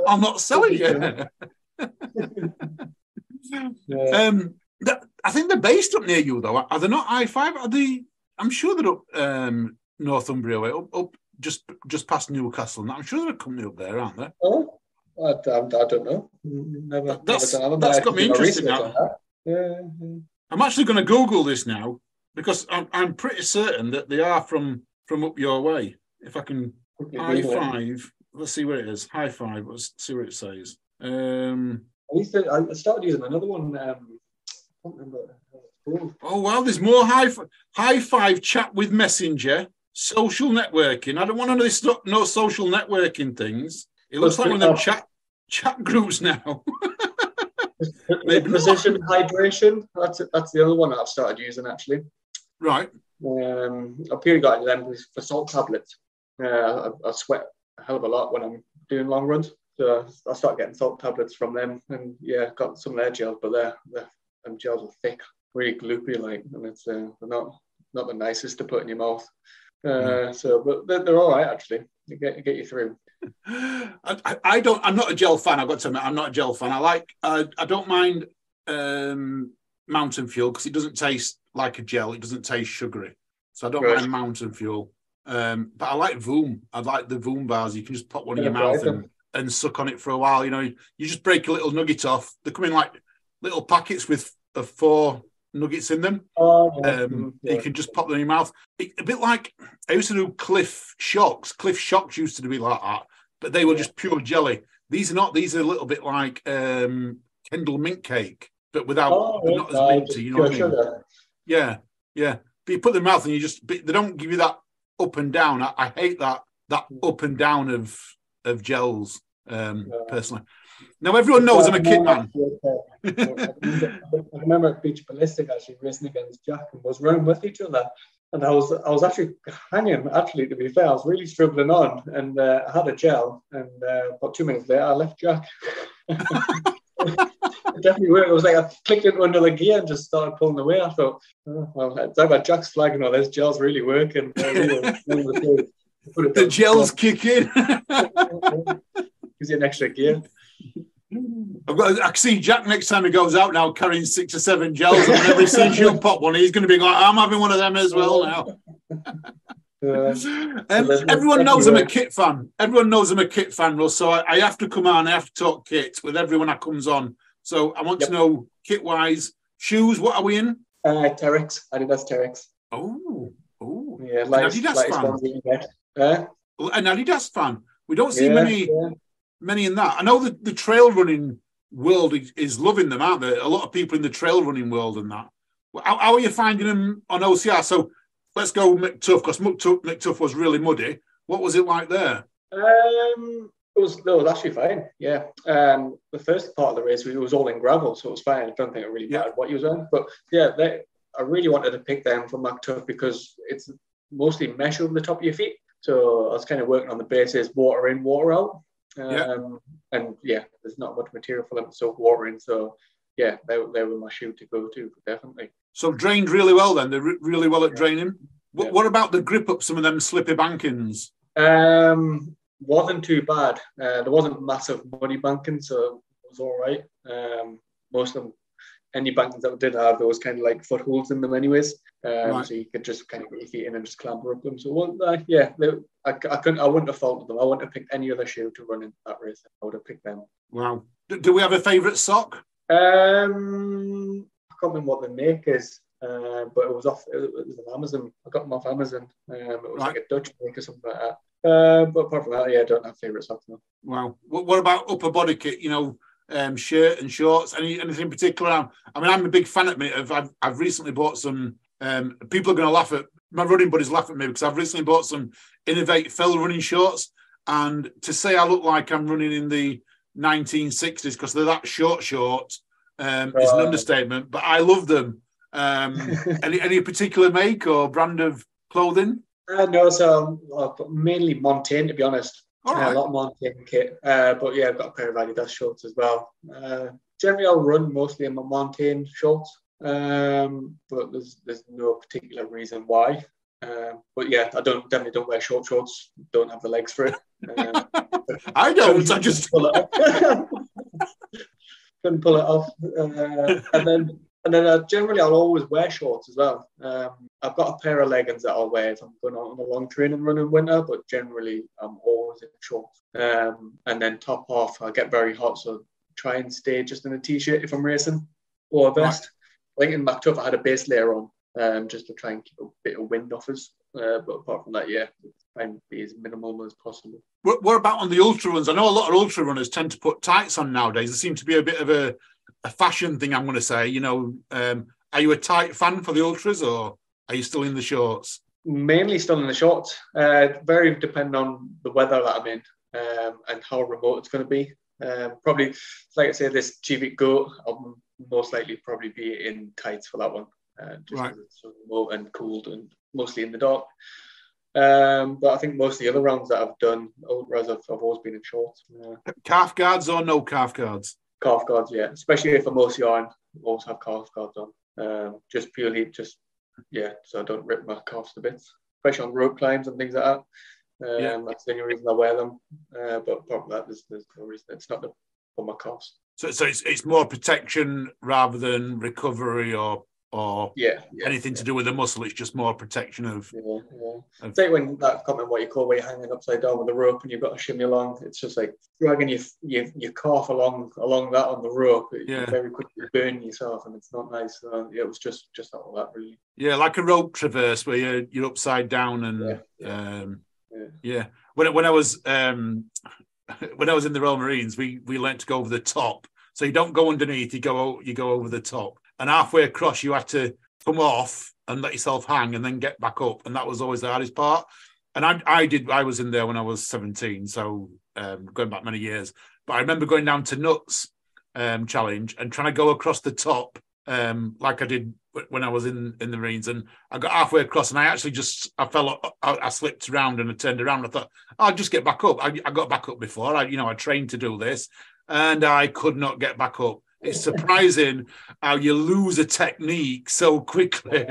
I'll not sell it yet. I think they're based up near you, though. Are they not I-5? Are they? I'm sure they're up Northumbria way, up just past Newcastle. I'm sure they're a company up there, aren't they? Oh, I don't know. That's got me interested now. Yeah. I'm actually going to Google this now because I'm pretty certain that they are from up your way. If I can, I-5. Let's see where it is. High Five. Let's see what it says. I started using another one. I can't remember how it's called. Oh wow, there's more High Five chat with Messenger, social networking. I don't want to know no social networking things. It looks like one of them chat groups now. Precision hydration. That's the other one that I've started using actually. Right. I've purely got into them for salt tablets. I sweat a hell of a lot when I'm doing long runs. So I start getting salt tablets from them, and yeah, got some of their gels, but them gels are thick, really gloopy, like, and it's they're not the nicest to put in your mouth. So, but they're all right actually. They get you through. I'm not a gel fan. I've got to admit, I'm not a gel fan. I don't mind Mountain Fuel because it doesn't taste like a gel. It doesn't taste sugary, so I don't mind Mountain Fuel. But I like Voom. I like the Voom bars. You can just pop one in your mouth and suck on it for a while. You know, you just break a little nugget off. They come in like little packets with 4 nuggets in them. You can just pop them in your mouth. A bit like I used to do Cliff Shocks. Cliff Shocks used to be like that, but they were just pure jelly. These are not. These are a little bit like Kendall mint cake. but without, Oh, but right. not as No, minty. just You know what pure I mean? sugar. Yeah, yeah. But you put them in your mouth and they don't give you that up and down. I hate that up and down of gels. Personally. Now everyone knows I'm a kit man. I remember at Beach Ballistic actually racing against Jack and was running with each other. And I was actually hanging, actually, to be fair. I was really struggling on, and I had a gel, and about 2 minutes later, I left Jack. It definitely worked. It was like I clicked into another gear and just started pulling away. I thought, oh, well, it's like my Jack's flag and all this gel's really working. The gels kick in. Gives you an extra gear. I can see Jack next time he goes out now carrying 6 or 7 gels, and whenever he sees you pop one, he's going to be like, I'm having one of them as well now. Everyone knows I'm a kit fan. Everyone knows I'm a kit fan, Russ. So I have to come on. I have to talk kit with everyone that comes on. So I want to know kit-wise, shoes. What are we in? Terex. Adidas Terex. Oh, yeah, an Adidas fan. An Adidas fan. We don't see many in that. I know the trail running world is loving them, aren't there? A lot of people in the trail running world and that. How are you finding them on OCR? So let's go McTuff, because McTuff was really muddy. What was it like there? It was actually fine. Yeah. The first part of the race, it was all in gravel, so it was fine. I don't think it really mattered what you was on. But yeah, I really wanted to pick them from McTuff because it's mostly mesh over the top of your feet. So I was kind of working on the basis water in, water out. And yeah, there's not much material for them to soak water in. So yeah, they were my shoe to go to, definitely. So drained really well then. They're really well at draining. What about the grip up some of them slippy bankings? Wasn't too bad. There wasn't massive muddy bankings, so it was all right. Most of them, any bankings that did have, there was kind of like footholds in them anyways. So you could just kind of get your feet in and just clamber up them. So I wouldn't have faulted them. I wouldn't have picked any other shoe to run in that race. I would have picked them. Wow. Do we have a favourite sock? I can't remember what the make is, but it was on Amazon. I got them off Amazon. It was like a Dutch make or something like that. But apart from that, I don't have favourite socks now. Wow. What about upper body kit? Shirt and shorts. Anything in particular? I mean, I'm a big fan of. I've recently bought some. People are going to laugh at my running buddies. Laugh at me because I've recently bought some Innovate fell running shorts, and to say I look like I'm running in the 1960s because they're that short is an understatement. But I love them. Any particular make or brand of clothing? No, so mainly Montane, to be honest. All right. A lot of Montane kit. But yeah, I've got a pair of Adidas shorts as well. Generally, I'll run mostly in my Montane shorts. But there's no particular reason why. But yeah, I definitely don't wear shorts. Don't have the legs for it. I don't. I just couldn't pull it off. And then generally I'll always wear shorts as well. I've got a pair of leggings that I'll wear if I'm going on a long training run in winter, but generally I'm always in shorts. And then top off, I get very hot, so try and stay just in a t-shirt if I'm racing or a vest. Right. I think in McTuff I had a base layer on, just to try and keep a bit of wind off us. But apart from that, try and be as minimal as possible. What about on the ultra runs? I know a lot of ultra runners tend to put tights on nowadays. There seems to be a bit of a fashion thing, I'm going to say. Are you a tight fan for the ultras, or are you still in the shorts? Mainly still in the shorts. Very dependent on the weather that I'm in, and how remote it's going to be. Probably, like I say, this GV Go, I'll most likely probably be in tights for that one. Just because it's so remote and cold and mostly in the dark. But I think most of the other rounds that I've done, ultras, I've always been in shorts. Calf guards or no calf guards? Calf guards, yeah. Especially if I'm OCR, I always have calf guards on. Just purely, so I don't rip my calves to bits. Especially on rope climbs and things like that. That's the only reason I wear them. But apart from that, there's no reason. It's not for my calves. So it's more protection rather than recovery or anything to do with the muscle. It's just more protection of. It's like when that comment what you call where you're hanging upside down with a rope and you've got to shimmy along. It's just like dragging your calf along that on the rope. You very quickly burn yourself, and it's not nice. It was just all that really. Yeah, like a rope traverse where you're upside down and When I was in the Royal Marines, we learnt to go over the top. So you don't go underneath, you go over the top. And halfway across, you had to come off and let yourself hang and then get back up. And that was always the hardest part. And I was in there when I was 17, so going back many years. But I remember going down to Nuts Challenge and trying to go across the top like I did when I was in the Marines. And I got halfway across and I slipped around and I turned around. I thought, I'll just get back up. I got back up before. I trained to do this and I could not get back up. It's surprising how you lose a technique so quickly.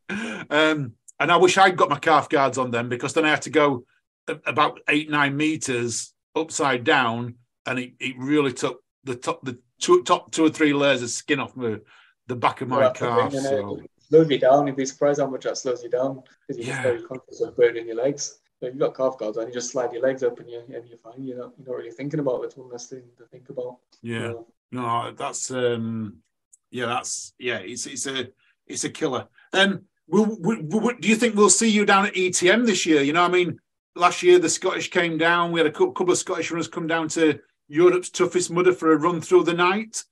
And I wish I'd got my calf guards on them, because then I had to go about 8-9 meters upside down, and it really took the top 2 or 3 layers of skin off the back of my calf. So. It slows you down. You'd be surprised how much that slows you down, because you're just very conscious of burning your legs. So you've got calf guards on, you just slide your legs up and you're fine. You're not really thinking about it. It's one less thing to think about. Yeah. No, that's it's a killer. Do you think we'll see you down at ETM this year? Last year the Scottish came down. We had a couple of Scottish runners come down to Europe's toughest mudder for a run through the night.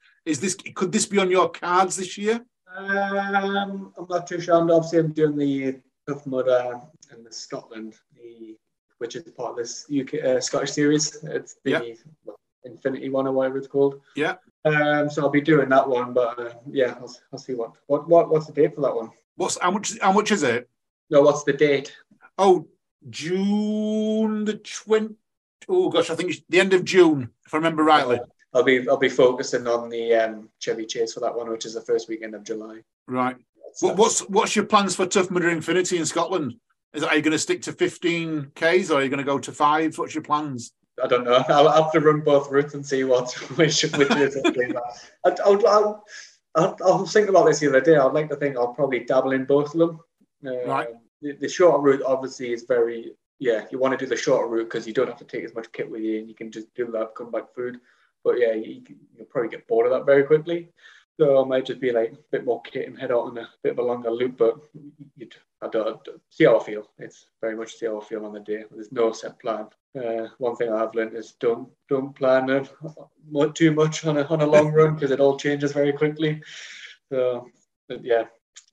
Could this be on your cards this year? I'm not too sure. Obviously, I'm doing the Tough Mudder in Scotland, which is part of this UK Scottish series. It's the Infinity one or whatever it's called. Yeah. So I'll be doing that one, but I'll see what's the date for that one. How much is it? No, what's the date? Oh, June the 20th. Oh gosh, I think it's the end of June, if I remember rightly. I'll be focusing on the Chevy Chase for that one, which is the first weekend of July. Right. What's your plans for Tough Mudder Infinity in Scotland? Are you going to stick to 15Ks or are you going to go to 5? What's your plans? I don't know. I'll have to run both routes and see which is it. I was thinking about this the other day. I'd like to think I'll probably dabble in both of them. Right. The shorter route obviously is very, you want to do the shorter route because you don't have to take as much kit with you and you can just do that, come back food. But you'll probably get bored of that very quickly. So I might just be like a bit more kit and head out on a bit of a longer loop. But I don't see how I feel. It's very much see how I feel on the day. There's no set plan. One thing I have learned is don't plan too much on a long run because it all changes very quickly. So,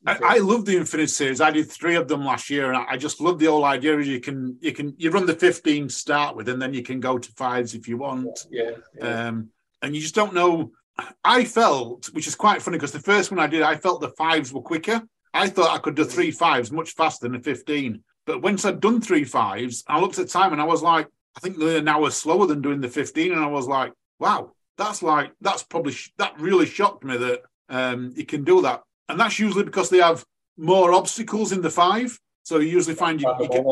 I love the Infinite Series. I did 3 of them last year, and I just love the whole idea. You run the 15 to start with, and then you can go to 5s if you want. Yeah. And you just don't know. I felt, which is quite funny, because the first one I did, I felt the 5s were quicker. I thought I could do 3 5s much faster than a 15. But once I'd done 3 5s, I looked at time and I was like, I think they're an hour slower than doing the 15. And I was like, wow, that really shocked me that you can do that. And that's usually because they have more obstacles in the 5. So you usually find you get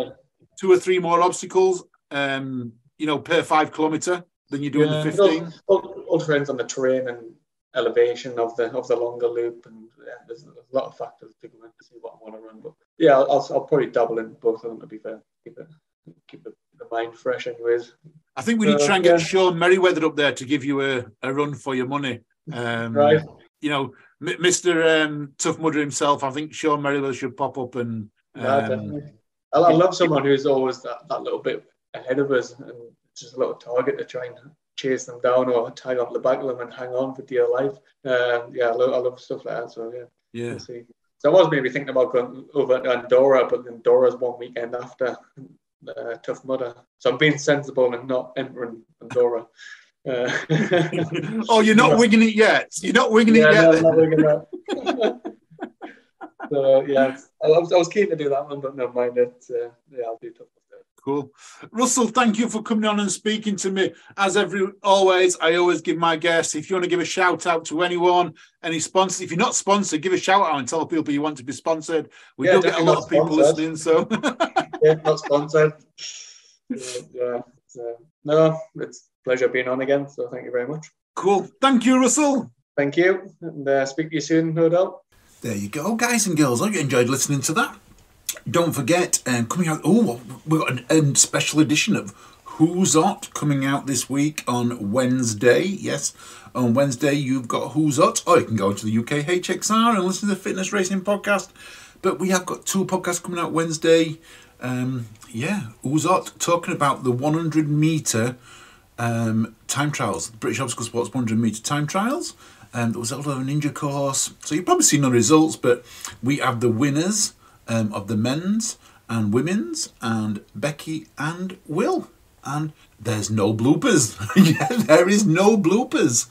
2 or 3 more obstacles, per 5 kilometre than you do in the 15. All depends on the terrain and elevation of the longer loop, and there's a lot of factors to go in to see what I want to run. But I'll probably double in both of them, to be fair. Keep the mind fresh, anyways. I think we need to try and get Sean Merriweather up there to give you a run for your money. Right. Mr. Tough Mudder himself. I think Sean Merriweather should pop up and. Definitely. I love someone who's always that little bit ahead of us, and just a little target to try and chase them down or tag onto the back of them and hang on for dear life. I love stuff like that. So yeah. We'll see. So I was maybe thinking about going over to Andorra, but Andorra's one weekend after Tough Mudder. So I'm being sensible and not entering Andorra. Oh, you're not winging it yet. You're not winging it yet. No, I'm not winging that. So I was keen to do that one, but never mind it. I'll do Tough Mudder. Cool. Russell, thank you for coming on and speaking to me. As always, I always give my guests, if you want to give a shout out to anyone, any sponsors, if you're not sponsored, give a shout out and tell people you want to be sponsored. We do get a lot of people listening, so. Not sponsored. No, it's a pleasure being on again, so thank you very much. Cool. Thank you, Russell. Thank you, and speak to you soon, no doubt. There you go, guys and girls. I hope you enjoyed listening to that. Don't forget, coming out, we've got a special edition of Who's Hot coming out this week on Wednesday. Yes, on Wednesday you've got Who's Hot, or you can go to the UKOCR and listen to the Fitness Racing Podcast. But we have got 2 podcasts coming out Wednesday. Who's Hot, talking about the 100 metre time trials, the British Obstacle Sports 100 metre time trials. There was also a ninja course. So you've probably seen the results, but we have the winners of the men's and women's, and Becky and Will. And there's no bloopers. Yeah, there is no bloopers.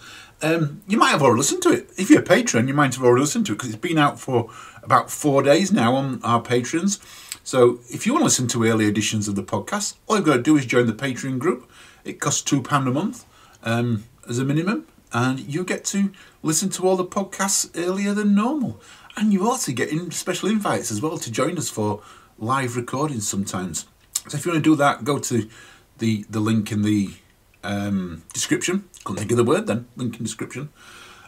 You might have already listened to it. If you're a patron, you might have already listened to it because it's been out for about 4 days now on our patrons. So if you want to listen to early editions of the podcast, all you've got to do is join the Patreon group. It costs £2 a month as a minimum, and you get to listen to all the podcasts earlier than normal. And you also get special invites as well to join us for live recordings sometimes. So if you want to do that, go to the link in the description. Couldn't think of the word then. Link in description.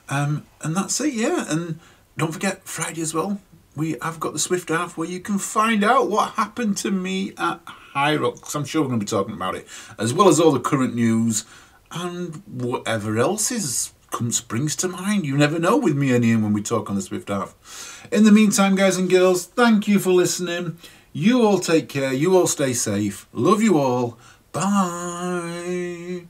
And that's it, yeah. And don't forget, Friday as well, we have got the Swift Half where you can find out what happened to me at High Rocks. I'm sure we're going to be talking about it, as well as all the current news and whatever else springs to mind. You never know with me and Ian when we talk on the Swift Half. In the meantime, guys and girls, thank you for listening. You all take care. You all stay safe. Love you all. Bye.